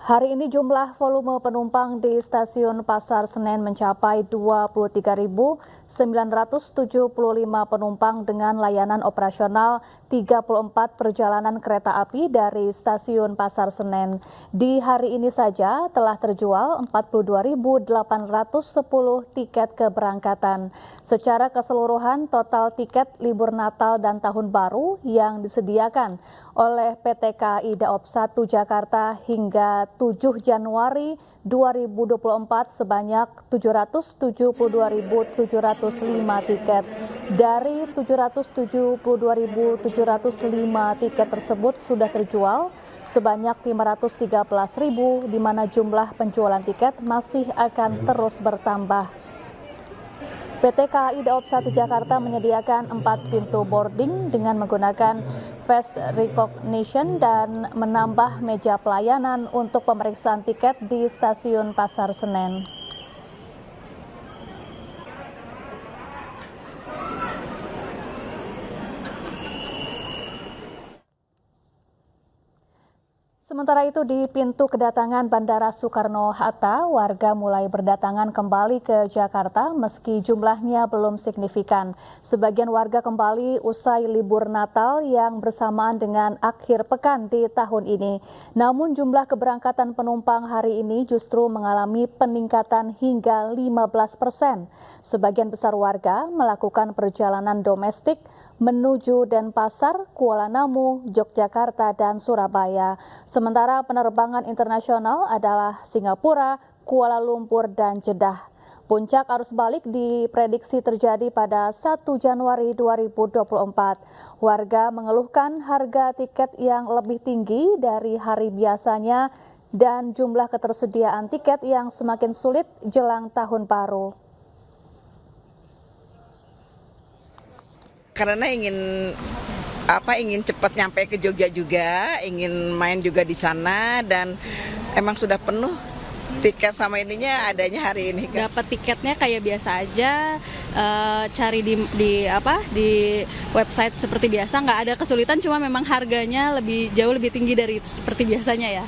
Hari ini jumlah volume penumpang di stasiun Pasar Senen mencapai 23.975 penumpang dengan layanan operasional 34 perjalanan kereta api dari stasiun Pasar Senen. Di hari ini saja telah terjual 42.810 tiket keberangkatan. Secara keseluruhan total tiket libur Natal dan Tahun Baru yang disediakan oleh PT KAI Daop 1 Jakarta hingga 7 Januari 2024 sebanyak 772.705 tiket. Dari 772.705 tiket tersebut sudah terjual sebanyak 513.000, di mana jumlah penjualan tiket masih akan terus bertambah. PT KAI Daop 1 Jakarta menyediakan 4 pintu boarding dengan menggunakan face recognition dan menambah meja pelayanan untuk pemeriksaan tiket di stasiun Pasar Senen. Sementara itu di pintu kedatangan Bandara Soekarno-Hatta, warga mulai berdatangan kembali ke Jakarta meski jumlahnya belum signifikan. Sebagian warga kembali usai libur Natal yang bersamaan dengan akhir pekan di tahun ini. Namun jumlah keberangkatan penumpang hari ini justru mengalami peningkatan hingga 15%. Sebagian besar warga melakukan perjalanan domestik menuju Denpasar, Kuala Namu, Yogyakarta, dan Surabaya. Sementara penerbangan internasional adalah Singapura, Kuala Lumpur, dan Jeddah. Puncak arus balik diprediksi terjadi pada 1 Januari 2024. Warga mengeluhkan harga tiket yang lebih tinggi dari hari biasanya dan jumlah ketersediaan tiket yang semakin sulit jelang tahun baru. Karena ingin cepat nyampe ke Jogja juga, ingin main juga di sana, dan emang sudah penuh tiket sama ininya adanya hari ini. Dapat tiketnya kayak biasa aja, cari di website seperti biasa, nggak ada kesulitan, cuma memang harganya jauh lebih tinggi dari seperti biasanya ya.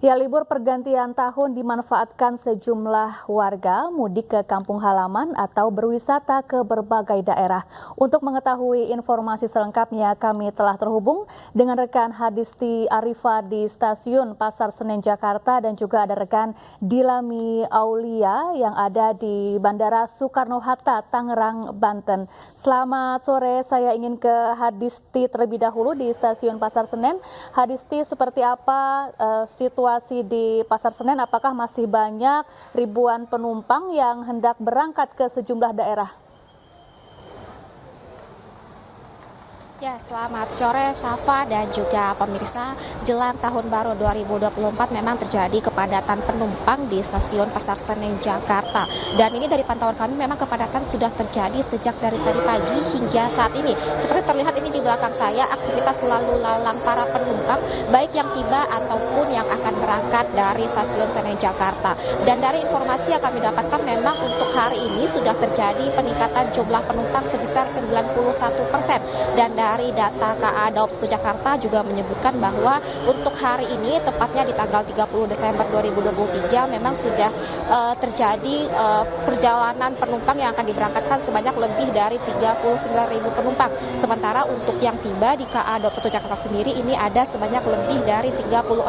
Ya, libur pergantian tahun dimanfaatkan sejumlah warga mudik ke kampung halaman atau berwisata ke berbagai daerah. Untuk mengetahui informasi selengkapnya, kami telah terhubung dengan rekan Hadisti Arifa di Stasiun Pasar Senen Jakarta dan juga ada rekan Dilami Aulia yang ada di Bandara Soekarno-Hatta, Tangerang, Banten. Selamat sore, saya ingin ke Hadisti terlebih dahulu di Stasiun Pasar Senen. Hadisti, seperti apa situasi di Pasar Senen, apakah masih banyak ribuan penumpang yang hendak berangkat ke sejumlah daerah? Ya, selamat sore Safa dan juga pemirsa. Jelang tahun baru 2024 memang terjadi kepadatan penumpang di stasiun Pasar Senen Jakarta. Dan ini dari pantauan kami memang kepadatan sudah terjadi sejak dari tadi pagi hingga saat ini. Seperti terlihat ini di belakang saya, aktivitas lalu lalang para penumpang baik yang tiba ataupun yang akan berangkat dari stasiun Senen Jakarta. Dan dari informasi yang kami dapatkan memang untuk hari ini sudah terjadi peningkatan jumlah penumpang sebesar 91%. Dan dari data KA Daob 1 Jakarta juga menyebutkan bahwa untuk hari ini, tepatnya di tanggal 30 Desember 2023, memang sudah terjadi perjalanan penumpang yang akan diberangkatkan sebanyak lebih dari 39.000 penumpang. Sementara untuk yang tiba di KA Daob 1 Jakarta sendiri ini ada sebanyak lebih dari 36.000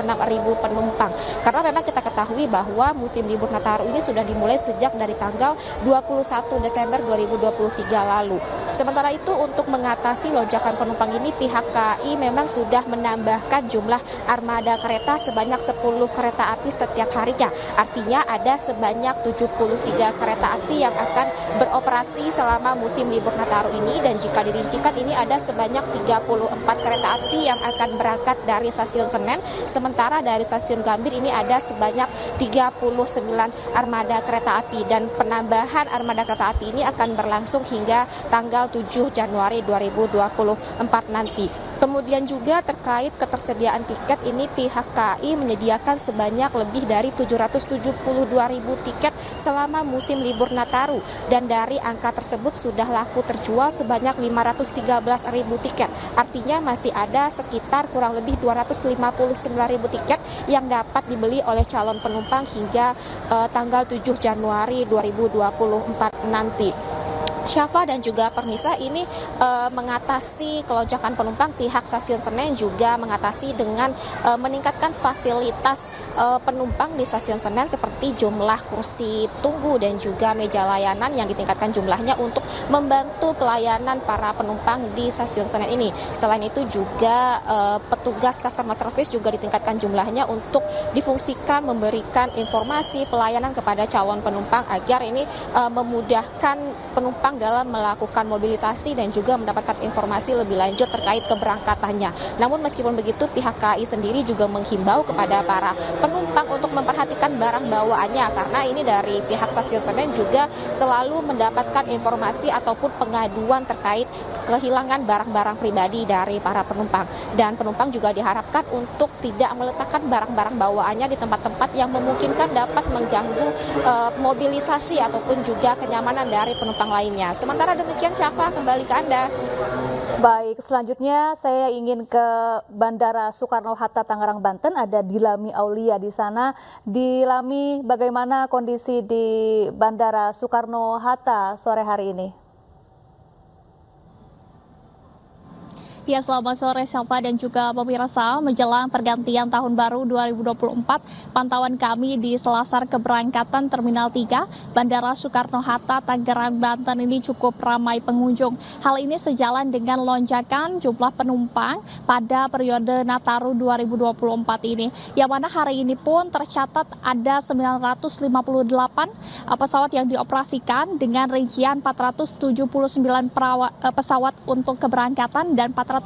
penumpang. Karena memang kita ketahui bahwa musim libur Nataru ini sudah dimulai sejak dari tanggal 21 Desember 2023 lalu. Sementara itu untuk mengatasi lonjakan penumpang ini, pihak KAI memang sudah menambahkan jumlah armada kereta sebanyak 10 kereta api setiap harinya. Artinya ada sebanyak 73 kereta api yang akan beroperasi selama musim libur Nataru ini, dan jika dirincikan ini ada sebanyak 34 kereta api yang akan berangkat dari stasiun Senen, sementara dari stasiun Gambir ini ada sebanyak 39 armada kereta api, dan penambahan armada kereta api ini akan berlangsung hingga tanggal 7 Januari 2024 nanti. Kemudian juga terkait ketersediaan tiket ini, pihak KAI menyediakan sebanyak lebih dari 772.000 tiket selama musim libur Nataru, dan dari angka tersebut sudah laku terjual sebanyak 513.000 tiket. Artinya masih ada sekitar kurang lebih 259.000 tiket yang dapat dibeli oleh calon penumpang hingga tanggal 7 Januari 2024 nanti. Syafa dan juga Permisa, ini mengatasi kelonjakan penumpang, pihak stasiun Senen juga mengatasi dengan meningkatkan fasilitas penumpang di stasiun Senen seperti jumlah kursi tunggu dan juga meja layanan yang ditingkatkan jumlahnya untuk membantu pelayanan para penumpang di stasiun Senen ini. Selain itu juga petugas customer service juga ditingkatkan jumlahnya untuk difungsikan memberikan informasi pelayanan kepada calon penumpang agar ini memudahkan penumpang dalam melakukan mobilisasi dan juga mendapatkan informasi lebih lanjut terkait keberangkatannya. Namun meskipun begitu, pihak KAI sendiri juga menghimbau kepada para penumpang untuk memperhatikan barang bawaannya, karena ini dari pihak stasiun Senen juga selalu mendapatkan informasi ataupun pengaduan terkait kehilangan barang-barang pribadi dari para penumpang. Dan penumpang juga diharapkan untuk tidak meletakkan barang-barang bawaannya di tempat-tempat yang memungkinkan dapat mengganggu mobilisasi ataupun juga kenyamanan dari penumpang lainnya. Sementara demikian, Syafa, kembali ke Anda. Baik, selanjutnya saya ingin ke Bandara Soekarno-Hatta Tangerang, Banten. Ada Dilami Aulia di sana. Dilami, bagaimana kondisi di Bandara Soekarno-Hatta sore hari ini? Ya, selamat sore Syafa dan juga pemirsa. Menjelang pergantian tahun baru 2024, pantauan kami di selasar keberangkatan Terminal 3 Bandara Soekarno-Hatta Tangerang, Banten ini cukup ramai pengunjung. Hal ini sejalan dengan lonjakan jumlah penumpang pada periode Nataru 2024 ini. Yang mana hari ini pun tercatat ada 958 pesawat yang dioperasikan dengan rincian 479 pesawat untuk keberangkatan dan 479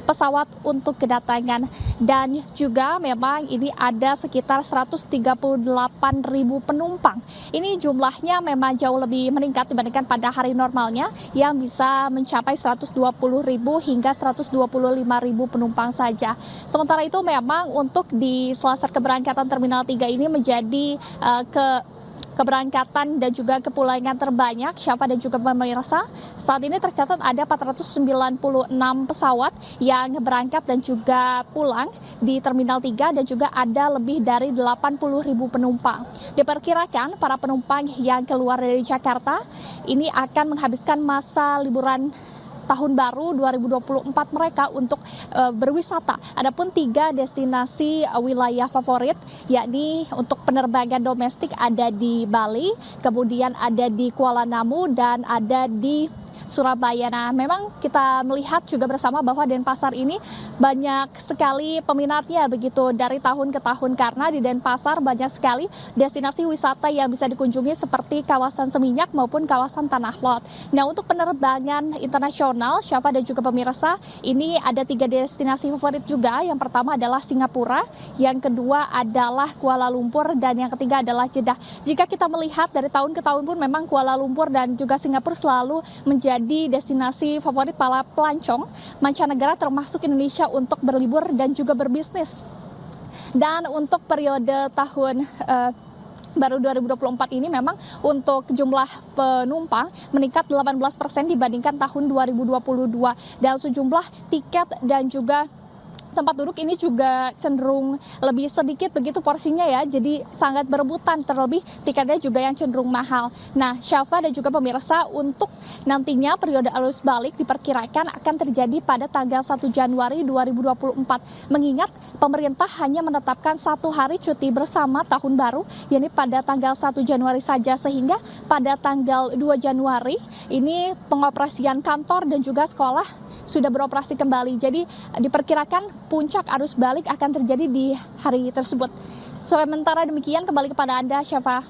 pesawat untuk kedatangan, dan juga memang ini ada sekitar 138.000 penumpang. Ini jumlahnya memang jauh lebih meningkat dibandingkan pada hari normalnya yang bisa mencapai 120.000 hingga 125.000 penumpang saja. Sementara itu memang untuk di selasar keberangkatan Terminal 3 ini menjadi keberangkatan dan juga kepulangan terbanyak, Syafa dan juga pemirsa. Saat ini tercatat ada 496 pesawat yang berangkat dan juga pulang di Terminal 3 dan juga ada lebih dari 80.000 penumpang. Diperkirakan para penumpang yang keluar dari Jakarta ini akan menghabiskan masa liburan Tahun Baru 2024 mereka untuk berwisata. Adapun 3 destinasi wilayah favorit, yakni untuk penerbangan domestik ada di Bali, kemudian ada di Kuala Namu, dan ada di Surabaya. Nah, memang kita melihat juga bersama bahwa Denpasar ini banyak sekali peminatnya begitu dari tahun ke tahun, karena di Denpasar banyak sekali destinasi wisata yang bisa dikunjungi seperti kawasan Seminyak maupun kawasan Tanah Lot. Nah, untuk penerbangan internasional, Syafa dan juga pemirsa, ini ada 3 destinasi favorit juga. Yang pertama adalah Singapura, yang kedua adalah Kuala Lumpur, dan yang ketiga adalah Jeddah. Jika kita melihat dari tahun ke tahun pun memang Kuala Lumpur dan juga Singapura selalu menjadi destinasi favorit para pelancong mancanegara termasuk Indonesia untuk berlibur dan juga berbisnis. Dan untuk periode tahun baru 2024 ini memang untuk jumlah penumpang meningkat 18% dibandingkan tahun 2022, dan sejumlah tiket dan juga tempat duduk ini juga cenderung lebih sedikit begitu porsinya ya, jadi sangat berebutan, terlebih tiketnya juga yang cenderung mahal. Nah, Syafa dan juga pemirsa, untuk nantinya periode arus balik diperkirakan akan terjadi pada tanggal 1 Januari 2024, mengingat pemerintah hanya menetapkan 1 hari cuti bersama tahun baru, yakni pada tanggal 1 Januari saja, sehingga pada tanggal 2 Januari ini pengoperasian kantor dan juga sekolah sudah beroperasi kembali. Jadi diperkirakan puncak arus balik akan terjadi di hari tersebut. Sementara demikian, kembali kepada Anda, Syafa.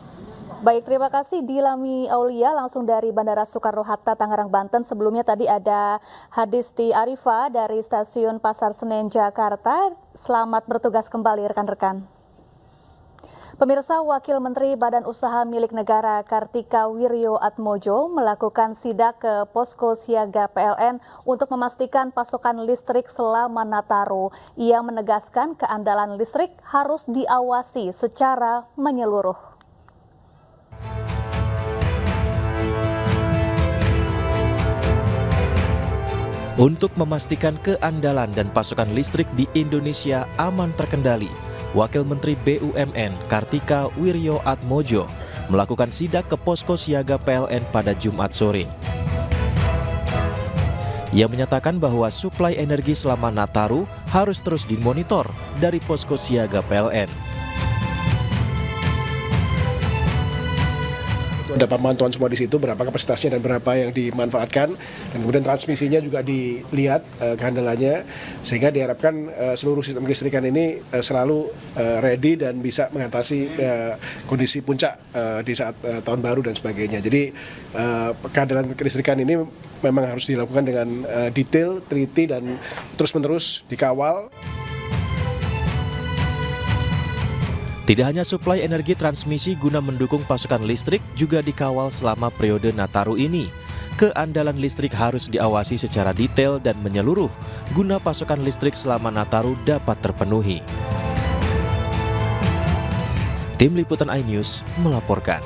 Baik, terima kasih Dilami Aulia langsung dari Bandara Soekarno-Hatta Tangerang, Banten. Sebelumnya tadi ada Hadisti Arifa dari Stasiun Pasar Senen, Jakarta. Selamat bertugas kembali rekan-rekan. Pemirsa, Wakil Menteri Badan Usaha Milik Negara Kartika Wirjoatmojo melakukan sidak ke posko siaga PLN untuk memastikan pasokan listrik selama Nataru. Ia menegaskan keandalan listrik harus diawasi secara menyeluruh. Untuk memastikan keandalan dan pasokan listrik di Indonesia aman terkendali, Wakil Menteri BUMN Kartika Wirjoatmojo melakukan sidak ke posko siaga PLN pada Jumat sore. Ia menyatakan bahwa suplai energi selama Nataru harus terus dimonitor dari posko siaga PLN. Ada pemantauan semua di situ, berapa kapasitasnya dan berapa yang dimanfaatkan, dan kemudian transmisinya juga dilihat kehandalannya, sehingga diharapkan seluruh sistem kelistrikan ini selalu ready dan bisa mengatasi kondisi puncak di saat tahun baru dan sebagainya. Jadi kehandalan kelistrikan ini memang harus dilakukan dengan detail, teliti, dan terus-menerus dikawal. Tidak hanya suplai energi transmisi guna mendukung pasokan listrik juga dikawal selama periode Nataru ini. Keandalan listrik harus diawasi secara detail dan menyeluruh guna pasokan listrik selama Nataru dapat terpenuhi. Tim Liputan iNews melaporkan.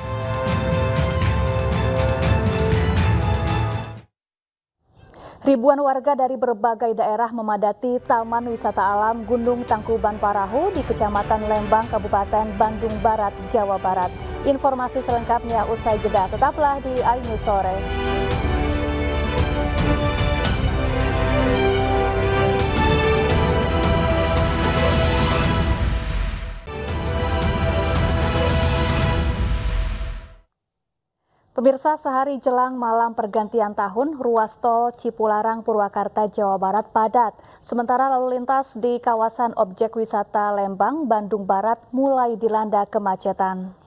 Ribuan warga dari berbagai daerah memadati Taman Wisata Alam Gunung Tangkuban Parahu di Kecamatan Lembang, Kabupaten Bandung Barat, Jawa Barat. Informasi selengkapnya usai jeda. Tetaplah di iNews Sore. Pemirsa, sehari jelang malam pergantian tahun, ruas tol Cipularang Purwakarta, Jawa Barat padat. Sementara lalu lintas di kawasan objek wisata Lembang, Bandung Barat mulai dilanda kemacetan.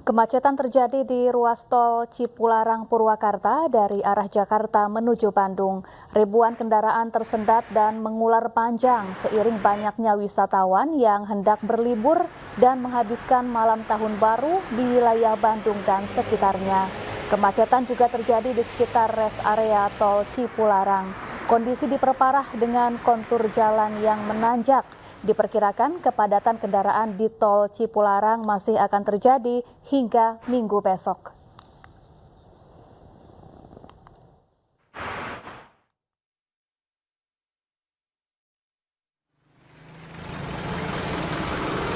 Kemacetan terjadi di ruas tol Cipularang Purwakarta dari arah Jakarta menuju Bandung. Ribuan kendaraan tersendat dan mengular panjang seiring banyaknya wisatawan yang hendak berlibur dan menghabiskan malam tahun baru di wilayah Bandung dan sekitarnya. Kemacetan juga terjadi di sekitar rest area tol Cipularang. Kondisi diperparah dengan kontur jalan yang menanjak. Diperkirakan kepadatan kendaraan di tol Cipularang masih akan terjadi hingga Minggu besok.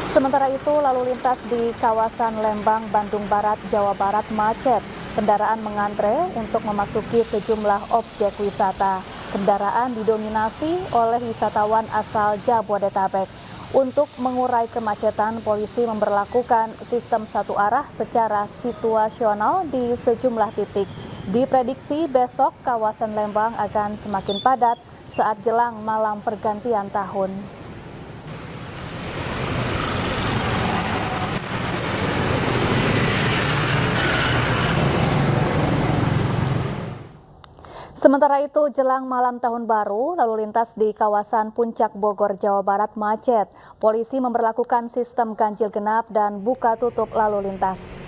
Sementara itu, lalu lintas di kawasan Lembang, Bandung Barat, Jawa Barat macet. Kendaraan mengantre untuk memasuki sejumlah objek wisata. Kendaraan didominasi oleh wisatawan asal Jabodetabek. Untuk mengurai kemacetan, polisi memberlakukan sistem satu arah secara situasional di sejumlah titik. Diprediksi besok kawasan Lembang akan semakin padat saat jelang malam pergantian tahun. Sementara itu, jelang malam tahun baru, lalu lintas di kawasan Puncak Bogor, Jawa Barat macet. Polisi memberlakukan sistem ganjil genap dan buka tutup lalu lintas.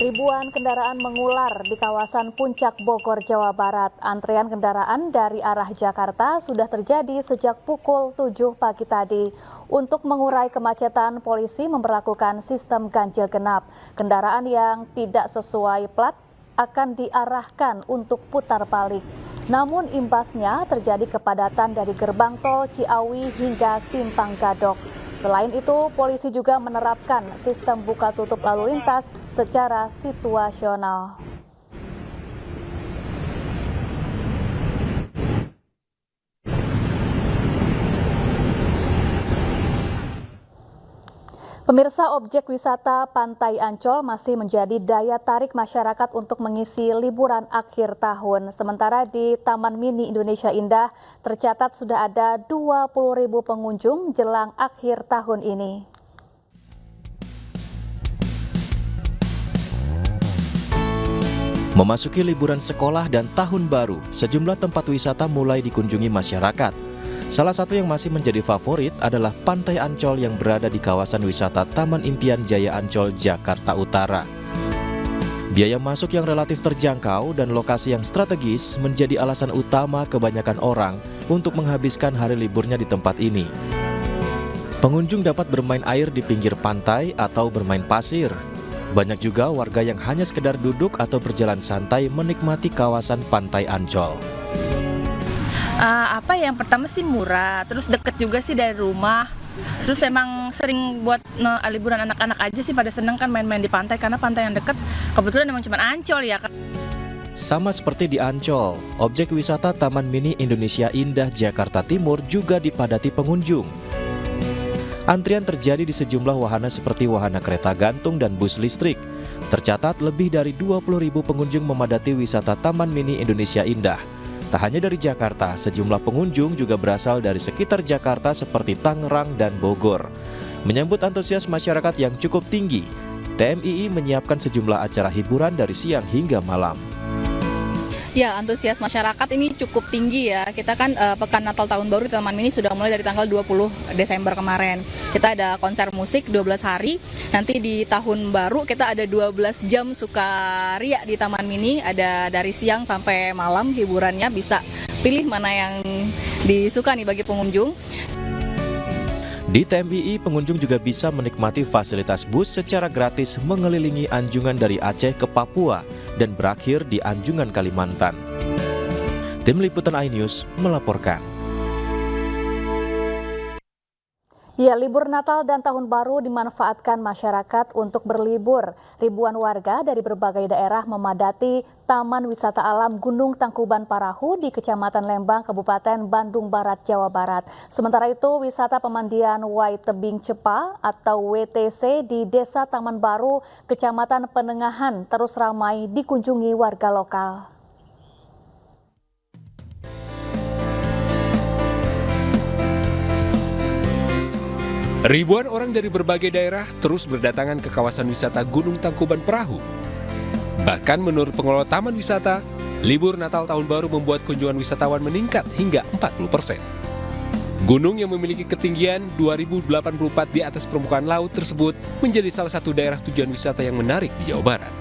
Ribuan kendaraan mengular di kawasan Puncak Bogor, Jawa Barat. Antrean kendaraan dari arah Jakarta sudah terjadi sejak pukul 7 pagi tadi. Untuk mengurai kemacetan, polisi memberlakukan sistem ganjil genap. Kendaraan yang tidak sesuai plat akan diarahkan untuk putar balik. Namun imbasnya terjadi kepadatan dari gerbang tol Ciawi hingga Simpang Gadok. Selain itu, polisi juga menerapkan sistem buka tutup lalu lintas secara situasional. Pemirsa, objek wisata Pantai Ancol masih menjadi daya tarik masyarakat untuk mengisi liburan akhir tahun. Sementara di Taman Mini Indonesia Indah tercatat sudah ada 20.000 pengunjung jelang akhir tahun ini. Memasuki liburan sekolah dan tahun baru, sejumlah tempat wisata mulai dikunjungi masyarakat. Salah satu yang masih menjadi favorit adalah Pantai Ancol yang berada di kawasan wisata Taman Impian Jaya Ancol, Jakarta Utara. Biaya masuk yang relatif terjangkau dan lokasi yang strategis menjadi alasan utama kebanyakan orang untuk menghabiskan hari liburnya di tempat ini. Pengunjung dapat bermain air di pinggir pantai atau bermain pasir. Banyak juga warga yang hanya sekedar duduk atau berjalan santai menikmati kawasan Pantai Ancol. Yang pertama sih murah, terus deket juga sih dari rumah. Terus emang sering buat liburan anak-anak aja sih pada seneng kan main-main di pantai karena pantai yang deket kebetulan emang cuma Ancol ya kan. Sama seperti di Ancol, objek wisata Taman Mini Indonesia Indah Jakarta Timur juga dipadati pengunjung. Antrian terjadi di sejumlah wahana seperti wahana kereta gantung dan bus listrik. Tercatat lebih dari 20.000 pengunjung memadati wisata Taman Mini Indonesia Indah. Tak hanya dari Jakarta, sejumlah pengunjung juga berasal dari sekitar Jakarta seperti Tangerang dan Bogor. Menyambut antusias masyarakat yang cukup tinggi, TMII menyiapkan sejumlah acara hiburan dari siang hingga malam. Ya, antusias masyarakat ini cukup tinggi ya. Kita kan Pekan Natal Tahun Baru di Taman Mini sudah mulai dari tanggal 20 Desember kemarin. Kita ada konser musik 12 hari. Nanti di Tahun Baru kita ada 12 jam sukaria di Taman Mini. Ada dari siang sampai malam hiburannya, bisa pilih mana yang disuka nih bagi pengunjung. Di Di TMII, pengunjung juga bisa menikmati fasilitas bus secara gratis mengelilingi anjungan dari Aceh ke Papua dan berakhir di Anjungan Kalimantan. Tim Liputan iNews melaporkan. Ya, libur Natal dan Tahun Baru dimanfaatkan masyarakat untuk berlibur. Ribuan warga dari berbagai daerah memadati Taman Wisata Alam Gunung Tangkuban Parahu di Kecamatan Lembang, Kabupaten Bandung Barat, Jawa Barat. Sementara itu, wisata pemandian Wai Tebing Cepa atau WTC di Desa Taman Baru, Kecamatan Penengahan terus ramai dikunjungi warga lokal. Ribuan orang dari berbagai daerah terus berdatangan ke kawasan wisata Gunung Tangkuban Parahu. Bahkan menurut pengelola taman wisata, libur Natal Tahun Baru membuat kunjungan wisatawan meningkat hingga 40%. Gunung yang memiliki ketinggian 2084 di atas permukaan laut tersebut menjadi salah satu daerah tujuan wisata yang menarik di Jawa Barat.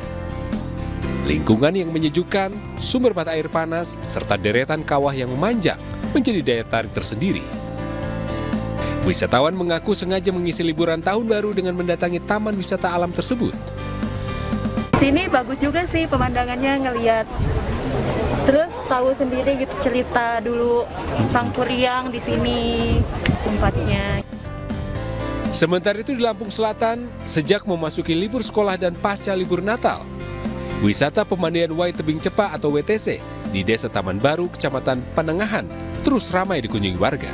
Lingkungan yang menyejukkan, sumber mata air panas, serta deretan kawah yang memanjang menjadi daya tarik tersendiri. Wisatawan mengaku sengaja mengisi liburan tahun baru dengan mendatangi taman wisata alam tersebut. Sini bagus juga sih pemandangannya, ngelihat. Terus tahu sendiri gitu cerita dulu Sangkuriang di sini tempatnya. Sementara itu di Lampung Selatan, sejak memasuki libur sekolah dan pasca libur Natal, wisata pemandian Wai Tebing Cepa atau WTC di Desa Taman Baru, Kecamatan Penengahan terus ramai dikunjungi warga.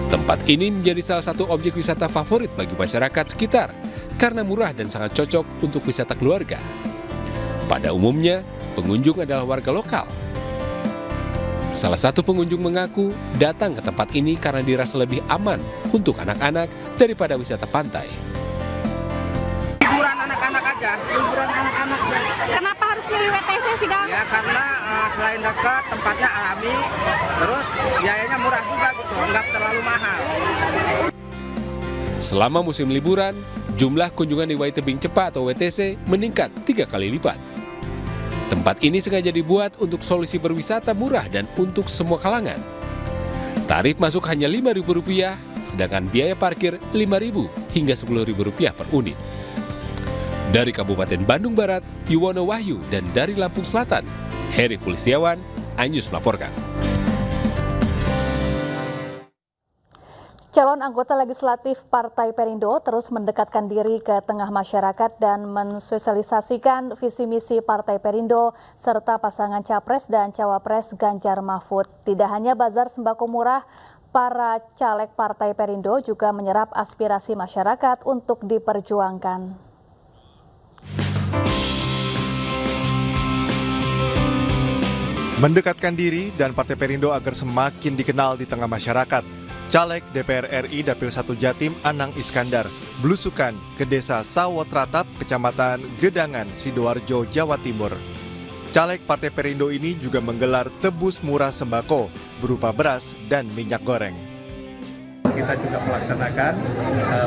Tempat ini menjadi salah satu objek wisata favorit bagi masyarakat sekitar karena murah dan sangat cocok untuk wisata keluarga. Pada umumnya, pengunjung adalah warga lokal. Salah satu pengunjung mengaku datang ke tempat ini karena dirasa lebih aman untuk anak-anak daripada wisata pantai. Liburan anak-anak aja, liburan anak-anak. Kenapa harus pilih WTC sih, Kang? Ya karena selain dekat, tempatnya alami, terus biayanya murah juga gitu, nggak terlalu mahal. Selama musim liburan, jumlah kunjungan di Wai Tebing Cepa atau WTC meningkat 3 kali lipat. Tempat ini sengaja dibuat untuk solusi berwisata murah dan untuk semua kalangan. Tarif masuk hanya Rp5.000, sedangkan biaya parkir Rp5.000 hingga Rp10.000 per unit. Dari Kabupaten Bandung Barat, Yuwono Wahyu, dan dari Lampung Selatan, Heri Fulistiawan, iNews melaporkan. Calon anggota legislatif Partai Perindo terus mendekatkan diri ke tengah masyarakat dan mensosialisasikan visi misi Partai Perindo serta pasangan Capres dan Cawapres Ganjar Mahfud. Tidak hanya bazar sembako murah, para caleg Partai Perindo juga menyerap aspirasi masyarakat untuk diperjuangkan. Mendekatkan diri dan Partai Perindo agar semakin dikenal di tengah masyarakat, Caleg DPR RI Dapil 1 Jatim Anang Iskandar belusukan ke Desa Sawotratap, Kecamatan Gedangan, Sidoarjo, Jawa Timur. Caleg Partai Perindo ini juga menggelar tebus murah sembako berupa beras dan minyak goreng. Kita juga melaksanakan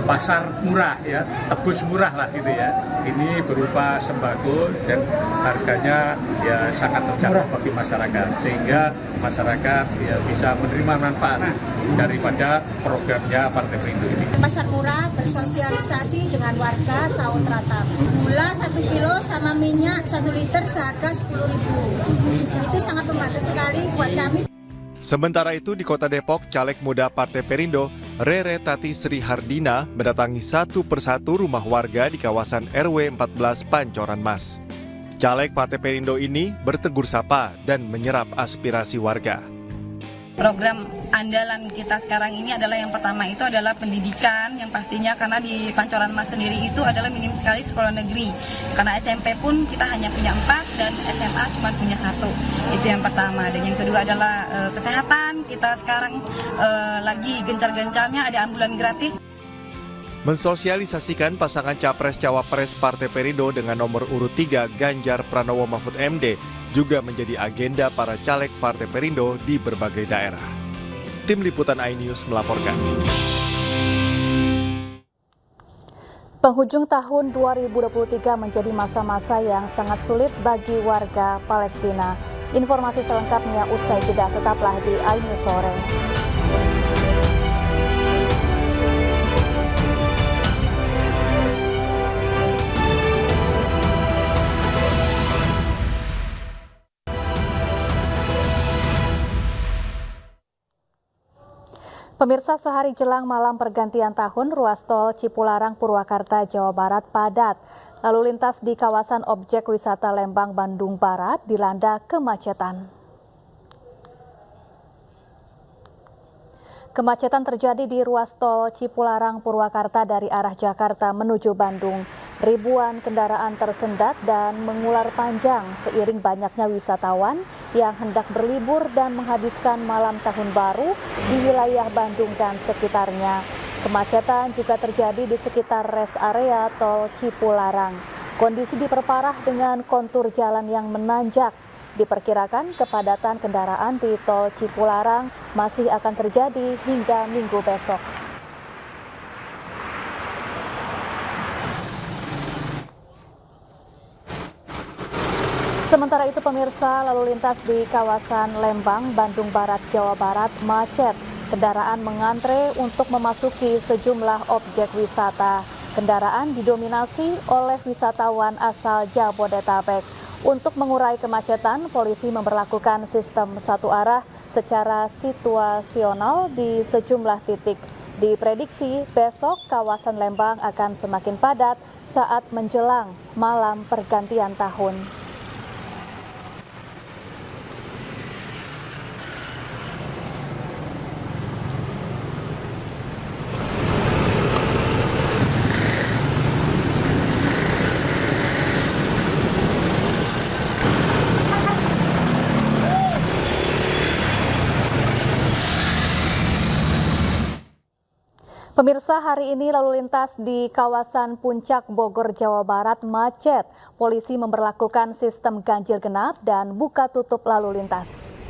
pasar murah ya, tebus murah lah gitu ya. Ini berupa sembako dan harganya ya sangat terjangkau bagi masyarakat sehingga masyarakat ya bisa menerima manfaat daripada programnya Partai Perindo ini. Pasar murah bersosialisasi dengan warga Sawotratap. Gula 1 kilo sama minyak 1 liter seharga Rp10.000. Itu sangat membantu sekali buat kami. Sementara itu di Kota Depok, caleg muda Partai Perindo, Rere Tati Sri Hardina mendatangi satu persatu rumah warga di kawasan RW 14 Pancoran Mas. Caleg Partai Perindo ini bertegur sapa dan menyerap aspirasi warga. Program andalan kita sekarang ini adalah yang pertama itu adalah pendidikan yang pastinya karena di Pancoran Mas sendiri itu adalah minim sekali sekolah negeri. Karena SMP pun kita hanya punya 4 dan SMA cuma punya 1. Itu yang pertama. Dan yang kedua adalah kesehatan. Kita sekarang lagi gencar-gencarnya ada ambulan gratis. Mensosialisasikan pasangan Capres-Cawapres Partai Perindo dengan nomor urut 3 Ganjar Pranowo Mahfud MD juga menjadi agenda para caleg Partai Perindo di berbagai daerah. Tim Liputan iNews melaporkan. Penghujung tahun 2023 menjadi masa-masa yang sangat sulit bagi warga Palestina. Informasi selengkapnya usai jeda, tetaplah di iNews Sore. Pemirsa, sehari jelang malam pergantian tahun, ruas tol Cipularang Purwakarta, Jawa Barat padat. Lalu lintas di kawasan objek wisata Lembang, Bandung Barat dilanda kemacetan. Kemacetan terjadi di ruas tol Cipularang Purwakarta dari arah Jakarta menuju Bandung. Ribuan kendaraan tersendat dan mengular panjang seiring banyaknya wisatawan yang hendak berlibur dan menghabiskan malam tahun baru di wilayah Bandung dan sekitarnya. Kemacetan juga terjadi di sekitar rest area tol Cipularang. Kondisi diperparah dengan kontur jalan yang menanjak. Diperkirakan kepadatan kendaraan di tol Cipularang masih akan terjadi hingga Minggu besok. Sementara itu pemirsa, lalu lintas di kawasan Lembang, Bandung Barat, Jawa Barat macet. Kendaraan mengantre untuk memasuki sejumlah objek wisata. Kendaraan didominasi oleh wisatawan asal Jabodetabek. Untuk mengurai kemacetan, polisi memberlakukan sistem satu arah secara situasional di sejumlah titik. Diprediksi besok kawasan Lembang akan semakin padat saat menjelang malam pergantian tahun. Pemirsa, hari ini lalu lintas di kawasan Puncak Bogor, Jawa Barat macet. Polisi memberlakukan sistem ganjil genap dan buka tutup lalu lintas.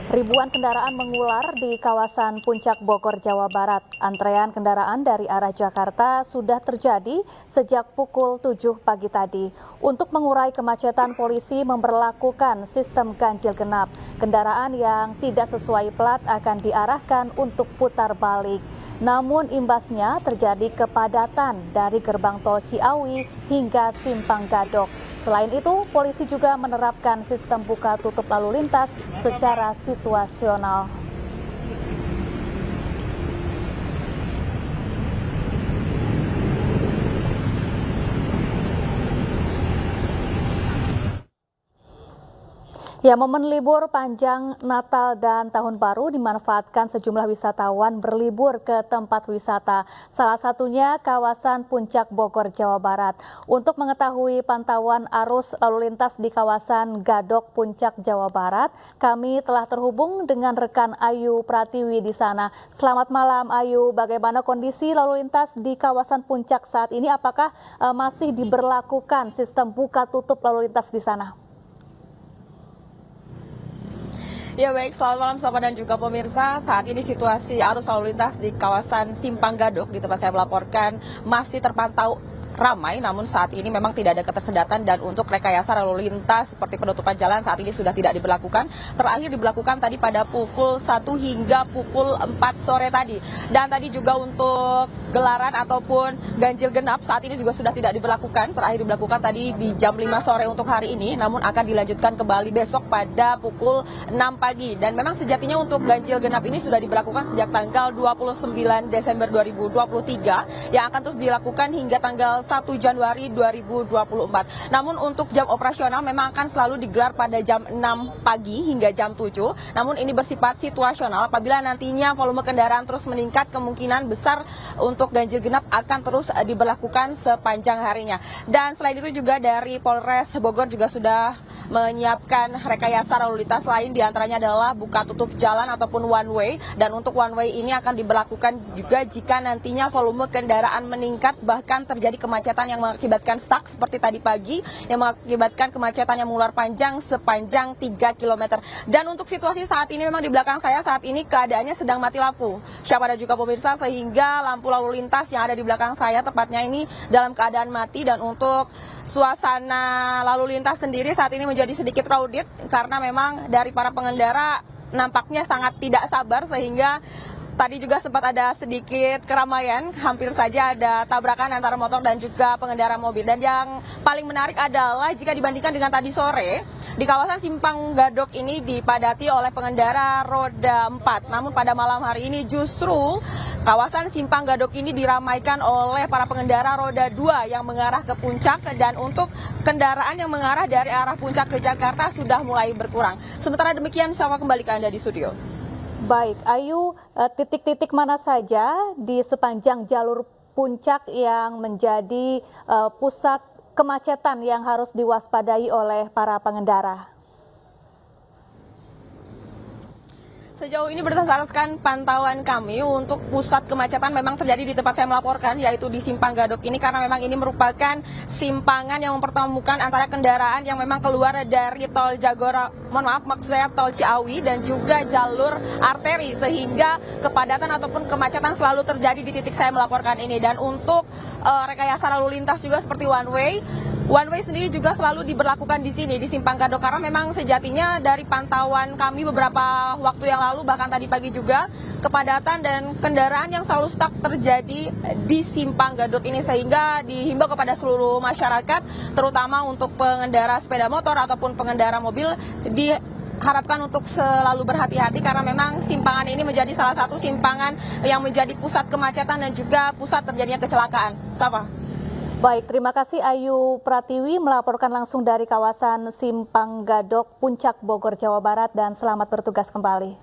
Ribuan kendaraan mengular di kawasan Puncak Bogor, Jawa Barat. Antrean kendaraan dari arah Jakarta sudah terjadi sejak pukul 7 pagi tadi. Untuk mengurai kemacetan, polisi memberlakukan sistem ganjil genap. Kendaraan yang tidak sesuai plat akan diarahkan untuk putar balik. Namun imbasnya terjadi kepadatan dari gerbang tol Ciawi hingga Simpang Gadok. Selain itu, polisi juga menerapkan sistem buka tutup lalu lintas secara situasional. Ya, momen libur panjang Natal dan Tahun Baru dimanfaatkan sejumlah wisatawan berlibur ke tempat wisata. Salah satunya kawasan Puncak Bogor, Jawa Barat. Untuk mengetahui pantauan arus lalu lintas di kawasan Gadok, Puncak, Jawa Barat, kami telah terhubung dengan rekan Ayu Pratiwi di sana. Selamat malam Ayu, bagaimana kondisi lalu lintas di kawasan Puncak saat ini? Apakah masih diberlakukan sistem buka tutup lalu lintas di sana? Ya baik, selamat malam Safa dan juga pemirsa. Saat ini situasi arus lalu lintas di kawasan Simpang Gadok di tempat saya melaporkan masih terpantau ramai, namun saat ini memang tidak ada ketersendatan dan untuk rekayasa lalu lintas seperti penutupan jalan saat ini sudah tidak diberlakukan. Terakhir diberlakukan tadi pada pukul 1 hingga pukul 4 sore tadi. Dan tadi juga untuk gelaran ataupun ganjil genap saat ini juga sudah tidak diberlakukan. Terakhir diberlakukan tadi di jam 5 sore untuk hari ini, namun akan dilanjutkan kembali besok pada pukul 6 pagi. Dan memang sejatinya untuk ganjil genap ini sudah diberlakukan sejak tanggal 29 Desember 2023 yang akan terus dilakukan hingga tanggal 1 Januari 2024. Namun untuk jam operasional memang akan selalu digelar pada jam 6 pagi hingga jam 7. Namun ini bersifat situasional. Apabila nantinya volume kendaraan terus meningkat, kemungkinan besar untuk ganjil genap akan terus diberlakukan sepanjang harinya. Dan selain itu juga dari Polres Bogor juga sudah menyiapkan rekayasa lalu lintas lain, diantaranya adalah buka tutup jalan ataupun one way. Dan untuk one way ini akan diberlakukan juga jika nantinya volume kendaraan meningkat, bahkan terjadi kemacetan yang mengakibatkan stuck seperti tadi pagi, yang mengakibatkan kemacetan yang mengular panjang sepanjang 3 km. Dan untuk situasi saat ini memang di belakang saya saat ini keadaannya sedang mati lampu. Siapa dan juga pemirsa, sehingga lampu lalu lintas yang ada di belakang saya tepatnya ini dalam keadaan mati. Dan untuk suasana lalu lintas sendiri saat ini menjadi sedikit crowded karena memang dari para pengendara nampaknya sangat tidak sabar, sehingga tadi juga sempat ada sedikit keramaian, hampir saja ada tabrakan antara motor dan juga pengendara mobil. Dan yang paling menarik adalah jika dibandingkan dengan tadi sore, di kawasan Simpang Gadok ini dipadati oleh pengendara roda 4. Namun pada malam hari ini justru kawasan Simpang Gadok ini diramaikan oleh para pengendara roda 2 yang mengarah ke puncak, dan untuk kendaraan yang mengarah dari arah puncak ke Jakarta sudah mulai berkurang. Sementara demikian, saya kembali ke Anda di studio. Baik, Ayu, titik-titik mana saja di sepanjang jalur puncak yang menjadi pusat kemacetan yang harus diwaspadai oleh para pengendara? Sejauh ini berdasarkan pantauan kami, untuk pusat kemacetan memang terjadi di tempat saya melaporkan, yaitu di Simpang Gadok ini, karena memang ini merupakan simpangan yang mempertemukan antara kendaraan yang memang keluar dari tol maksudnya tol Ciawi dan juga jalur arteri, sehingga kepadatan ataupun kemacetan selalu terjadi di titik saya melaporkan ini. Dan untuk rekayasa lalu lintas juga seperti one way sendiri juga selalu diberlakukan di sini di Simpang Gadok, karena memang sejatinya dari pantauan kami beberapa waktu yang lalu, bahkan tadi pagi juga, kepadatan dan kendaraan yang selalu stuck terjadi di Simpang Gadok ini, sehingga dihimbau kepada seluruh masyarakat, terutama untuk pengendara sepeda motor ataupun pengendara mobil, diharapkan untuk selalu berhati-hati, karena memang simpangan ini menjadi salah satu simpangan yang menjadi pusat kemacetan dan juga pusat terjadinya kecelakaan. Safa. Baik, terima kasih Ayu Pratiwi melaporkan langsung dari kawasan Simpang Gadok, Puncak Bogor, Jawa Barat, dan selamat bertugas kembali.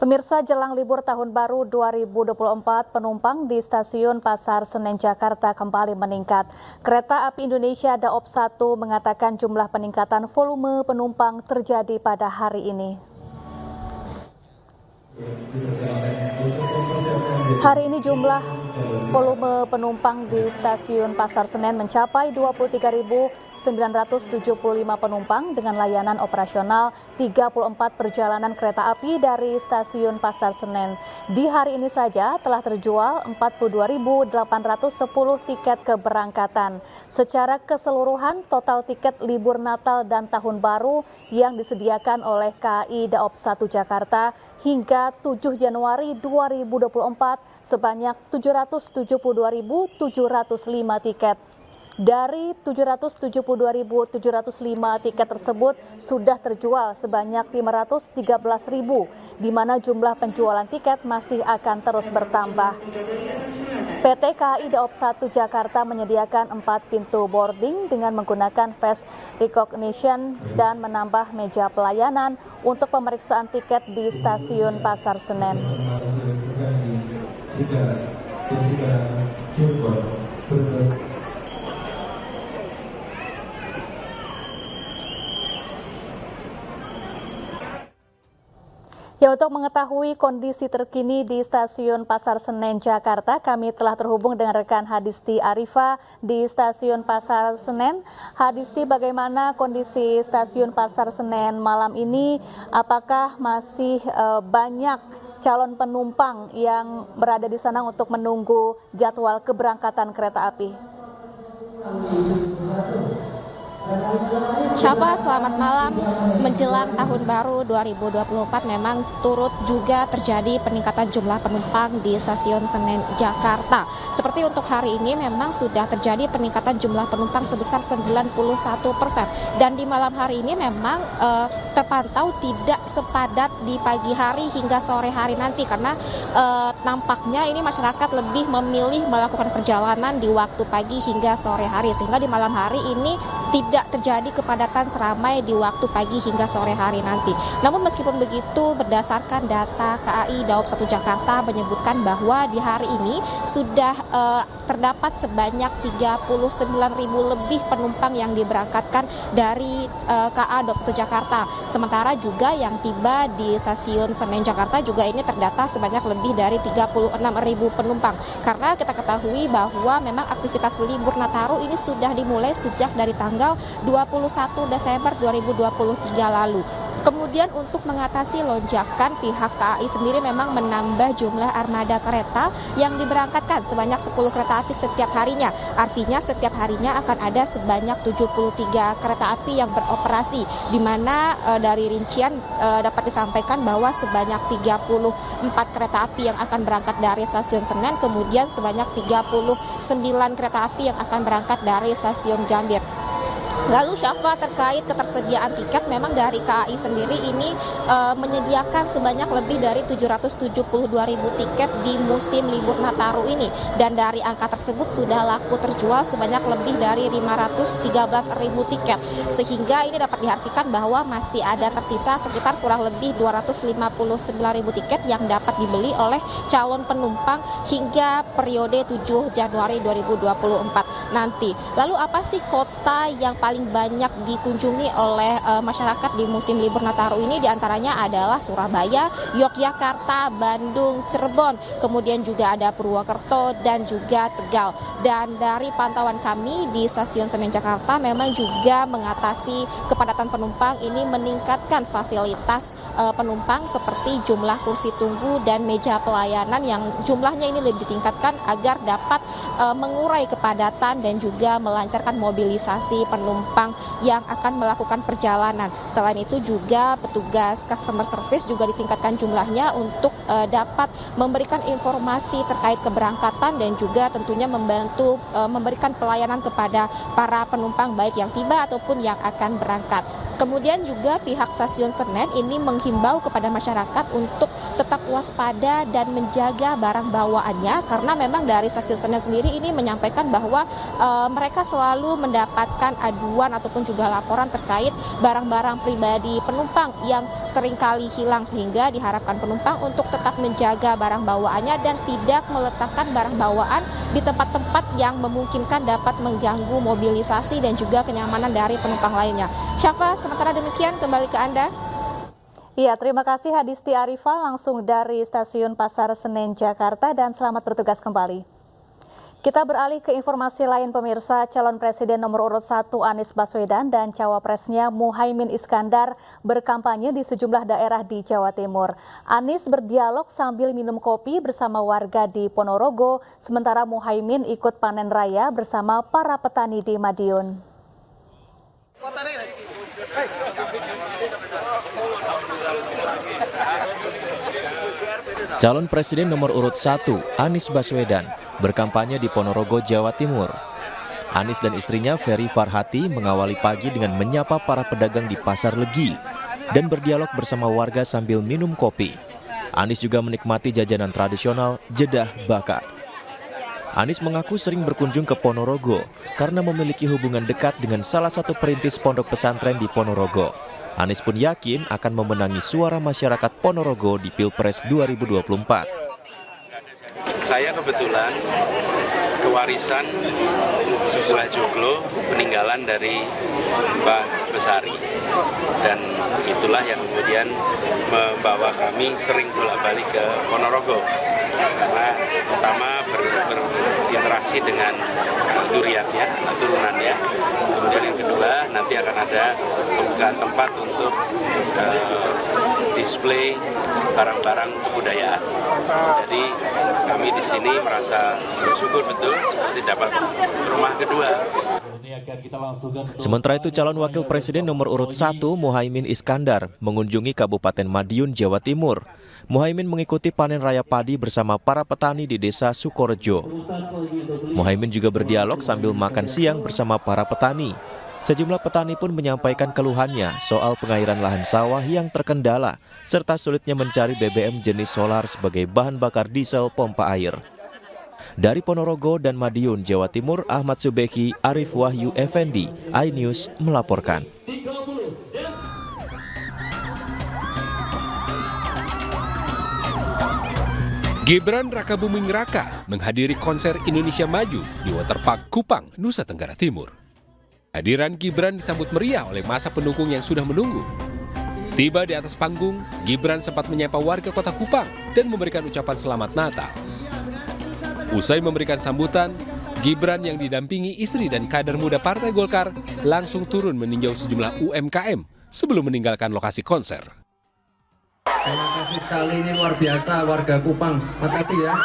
Pemirsa, jelang libur tahun baru 2024, penumpang di stasiun Pasar Senen Jakarta kembali meningkat. Kereta Api Indonesia Daop 1 mengatakan jumlah peningkatan volume penumpang terjadi pada hari ini. Hari ini jumlah volume penumpang di stasiun Pasar Senen mencapai 23.975 penumpang dengan layanan operasional 34 perjalanan kereta api dari stasiun Pasar Senen. Di hari ini saja telah terjual 42.810 tiket keberangkatan. Secara keseluruhan, total tiket libur Natal dan Tahun Baru yang disediakan oleh KAI Daop 1 Jakarta hingga 7 Januari 2024 sebanyak 772.705 tiket. Dari 772.705 tiket tersebut sudah terjual sebanyak 513.000, di mana jumlah penjualan tiket masih akan terus bertambah. PT KAI Daop 1 Jakarta menyediakan 4 pintu boarding dengan menggunakan face recognition dan menambah meja pelayanan untuk pemeriksaan tiket di stasiun Pasar Senen. Ya, untuk mengetahui kondisi terkini di stasiun Pasar Senen Jakarta, kami telah terhubung dengan rekan Hadisti Arifa di stasiun Pasar Senen. Hadisti, bagaimana kondisi stasiun Pasar Senen malam ini? Apakah masih banyak calon penumpang yang berada di sana untuk menunggu jadwal keberangkatan kereta api? Syafa, selamat malam. Menjelang Tahun Baru 2024 memang turut juga terjadi peningkatan jumlah penumpang di stasiun Senen Jakarta. Seperti untuk hari ini memang sudah terjadi peningkatan jumlah penumpang sebesar 91%. Dan di malam hari ini memang terpantau tidak sepadat di pagi hari hingga sore hari nanti, karena nampaknya ini masyarakat lebih memilih melakukan perjalanan di waktu pagi hingga sore hari, sehingga di malam hari ini tidak terjadi kepadatan seramai di waktu pagi hingga sore hari nanti. Namun meskipun begitu, berdasarkan data KAI Daop 1 Jakarta menyebutkan bahwa di hari ini sudah terdapat sebanyak 39.000 lebih penumpang yang diberangkatkan dari KA Daop 1 Jakarta. Sementara juga yang tiba di stasiun Senen Jakarta juga ini terdata sebanyak lebih dari 36.000 penumpang. Karena kita ketahui bahwa memang aktivitas libur Nataru ini sudah dimulai sejak dari tanggal 21 Desember 2023 lalu. Kemudian untuk mengatasi lonjakan, pihak KAI sendiri memang menambah jumlah armada kereta yang diberangkatkan sebanyak 10 kereta api setiap harinya. Artinya setiap harinya akan ada sebanyak 73 kereta api yang beroperasi, di mana dari rincian dapat disampaikan bahwa sebanyak 34 kereta api yang akan berangkat dari stasiun Senen, kemudian sebanyak 39 kereta api yang akan berangkat dari stasiun Gambir. Lalu Syafa, terkait ketersediaan tiket, memang dari KAI sendiri ini menyediakan sebanyak lebih dari 772.000 tiket di musim libur Nataru ini, dan dari angka tersebut sudah laku terjual sebanyak lebih dari 513.000 tiket, sehingga ini dapat diartikan bahwa masih ada tersisa sekitar kurang lebih 259.000 tiket yang dapat dibeli oleh calon penumpang hingga periode 7 Januari 2024 nanti. Lalu apa sih kota yang paling banyak dikunjungi oleh masyarakat di musim libur Nataru ini? Diantaranya adalah Surabaya, Yogyakarta, Bandung, Cirebon, kemudian juga ada Purwokerto dan juga Tegal. Dan dari pantauan kami di Stasiun Senen Jakarta memang juga mengatasi kepadatan penumpang ini, meningkatkan fasilitas penumpang seperti jumlah kursi tunggu dan meja pelayanan yang jumlahnya ini lebih ditingkatkan agar dapat mengurai kepadatan dan juga melancarkan mobilisasi penumpang yang akan melakukan perjalanan. Selain itu juga petugas customer service juga ditingkatkan jumlahnya untuk dapat memberikan informasi terkait keberangkatan dan juga tentunya membantu memberikan pelayanan kepada para penumpang baik yang tiba ataupun yang akan berangkat. Kemudian juga pihak Stasiun Senen ini menghimbau kepada masyarakat untuk tetap waspada dan menjaga barang bawaannya, karena memang dari Stasiun Senen sendiri ini menyampaikan bahwa mereka selalu mendapatkan aduan ataupun juga laporan terkait barang-barang pribadi penumpang yang seringkali hilang, sehingga diharapkan penumpang untuk tetap menjaga barang bawaannya dan tidak meletakkan barang bawaan di tempat-tempat yang memungkinkan dapat mengganggu mobilisasi dan juga kenyamanan dari penumpang lainnya. Syafa, sementara demikian kembali ke Anda. Iya, terima kasih Hadisti Arifah langsung dari Stasiun Pasar Senen Jakarta, dan selamat bertugas kembali. Kita beralih ke informasi lain pemirsa. Calon Presiden nomor urut 1 Anies Baswedan dan cawapresnya Muhaimin Iskandar berkampanye di sejumlah daerah di Jawa Timur. Anies berdialog sambil minum kopi bersama warga di Ponorogo, sementara Muhaimin ikut panen raya bersama para petani di Madiun. Calon Presiden nomor urut 1 Anies Baswedan berkampanye di Ponorogo, Jawa Timur. Anies dan istrinya Ferry Farhati mengawali pagi dengan menyapa para pedagang di Pasar Legi dan berdialog bersama warga sambil minum kopi. Anies juga menikmati jajanan tradisional Jedah Bakar. Anies mengaku sering berkunjung ke Ponorogo karena memiliki hubungan dekat dengan salah satu perintis pondok pesantren di Ponorogo. Anies pun yakin akan memenangi suara masyarakat Ponorogo di Pilpres 2024. Saya kebetulan kewarisan sebuah joglo peninggalan dari Mbah Besari, dan itulah yang kemudian membawa kami sering bolak-balik ke Ponorogo, karena pertama berinteraksi dengan duriatnya, turunannya, kemudian yang kedua nanti akan ada pembukaan tempat untuk display barang-barang kebudayaan. Jadi kami di sini merasa bersyukur betul seperti dapat rumah kedua. Sementara itu calon wakil presiden nomor urut 1 Muhaimin Iskandar mengunjungi Kabupaten Madiun, Jawa Timur. Muhaimin mengikuti panen raya padi bersama para petani di desa Sukorejo. Muhaimin juga berdialog sambil makan siang bersama para petani. Sejumlah petani pun menyampaikan keluhannya soal pengairan lahan sawah yang terkendala, serta sulitnya mencari BBM jenis solar sebagai bahan bakar diesel pompa air. Dari Ponorogo dan Madiun, Jawa Timur, Ahmad Subeki, Arif Wahyu Effendi, iNews melaporkan. Gibran Rakabuming Raka menghadiri konser Indonesia Maju di Waterpark Kupang, Nusa Tenggara Timur. Hadiran Gibran disambut meriah oleh massa pendukung yang sudah menunggu. Tiba di atas panggung, Gibran sempat menyapa warga kota Kupang dan memberikan ucapan selamat Natal. Usai memberikan sambutan, Gibran yang didampingi istri dan kader muda Partai Golkar langsung turun meninjau sejumlah UMKM sebelum meninggalkan lokasi konser. Terima kasih sekali, ini luar biasa warga Kupang. Makasih ya.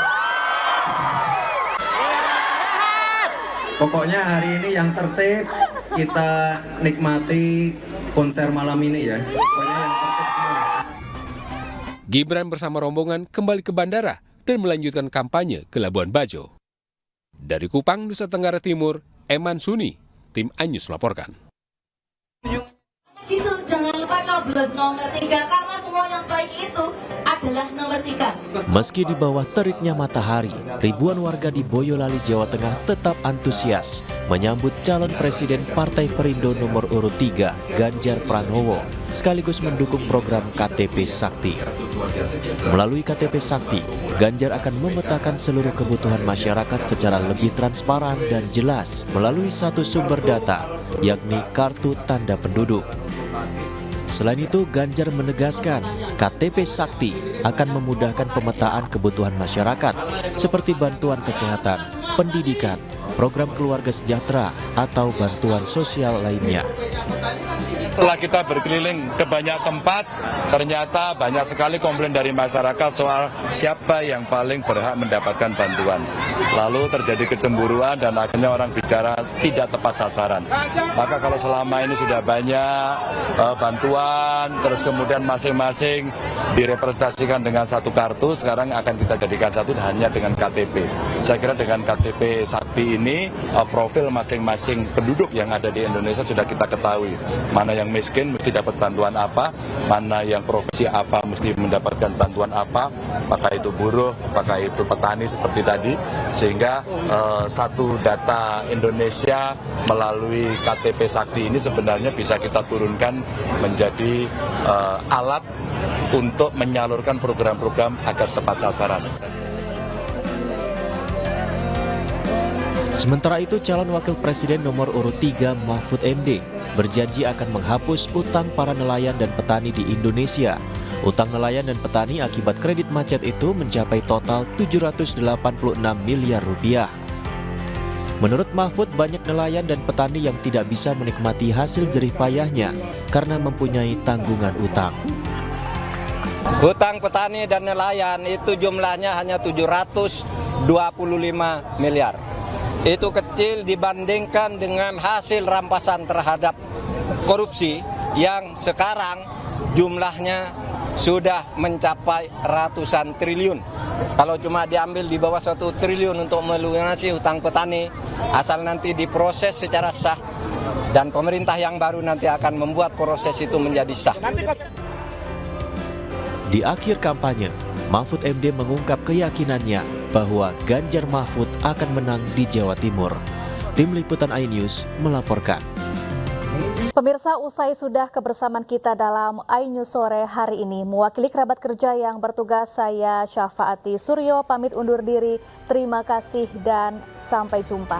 Pokoknya hari ini yang tertib, kita nikmati konser malam ini ya. Pokoknya yang tertib semua. Gibran bersama rombongan kembali ke bandara dan melanjutkan kampanye ke Labuan Bajo. Dari Kupang, Nusa Tenggara Timur, Eman Suni, tim iNews melaporkan. coblos nomor 3 karena semua yang baik itu adalah nomor 3. Meski di bawah teriknya matahari, ribuan warga di Boyolali, Jawa Tengah tetap antusias menyambut calon presiden Partai Perindo nomor urut 3, Ganjar Pranowo, sekaligus mendukung program KTP Sakti. Melalui KTP Sakti, Ganjar akan memetakan seluruh kebutuhan masyarakat secara lebih transparan dan jelas melalui satu sumber data, yakni kartu tanda penduduk. Selain itu, Ganjar menegaskan KTP Sakti akan memudahkan pemetaan kebutuhan masyarakat seperti bantuan kesehatan, pendidikan, program keluarga sejahtera, atau bantuan sosial lainnya. Setelah kita berkeliling ke banyak tempat, ternyata banyak sekali komplain dari masyarakat soal siapa yang paling berhak mendapatkan bantuan. Lalu terjadi kecemburuan dan akhirnya orang bicara tidak tepat sasaran. Maka kalau selama ini sudah banyak bantuan, terus kemudian masing-masing direpresentasikan dengan satu kartu, sekarang akan kita jadikan satu hanya dengan KTP. Saya kira dengan KTP Sakti ini, profil masing-masing penduduk yang ada di Indonesia sudah kita ketahui. Mana yang miskin mesti dapat bantuan apa, mana yang profesi apa mesti mendapatkan bantuan apa, apakah itu buruh, apakah itu petani seperti tadi, sehingga satu data Indonesia melalui KTP Sakti ini sebenarnya bisa kita turunkan menjadi alat untuk menyalurkan program-program agar tepat sasaran. Sementara itu, calon wakil presiden nomor urut 3 Mahfud MD berjanji akan menghapus utang para nelayan dan petani di Indonesia. Utang nelayan dan petani akibat kredit macet itu mencapai total 786 miliar rupiah. Menurut Mahfud, banyak nelayan dan petani yang tidak bisa menikmati hasil jerih payahnya karena mempunyai tanggungan utang. Hutang petani dan nelayan itu jumlahnya hanya 725 miliar. Itu kecil dibandingkan dengan hasil rampasan terhadap korupsi yang sekarang jumlahnya sudah mencapai ratusan triliun. Kalau cuma diambil di bawah 1 triliun untuk melunasi hutang petani, asal nanti diproses secara sah dan pemerintah yang baru nanti akan membuat proses itu menjadi sah. Di akhir kampanye, Mahfud MD mengungkap keyakinannya bahwa Ganjar Mahfud akan menang di Jawa Timur. Tim Liputan iNews melaporkan. Pemirsa, usai sudah kebersamaan kita dalam iNews sore hari ini. Mewakili kerabat kerja yang bertugas, saya Syafaati Suryo pamit undur diri. Terima kasih dan sampai jumpa.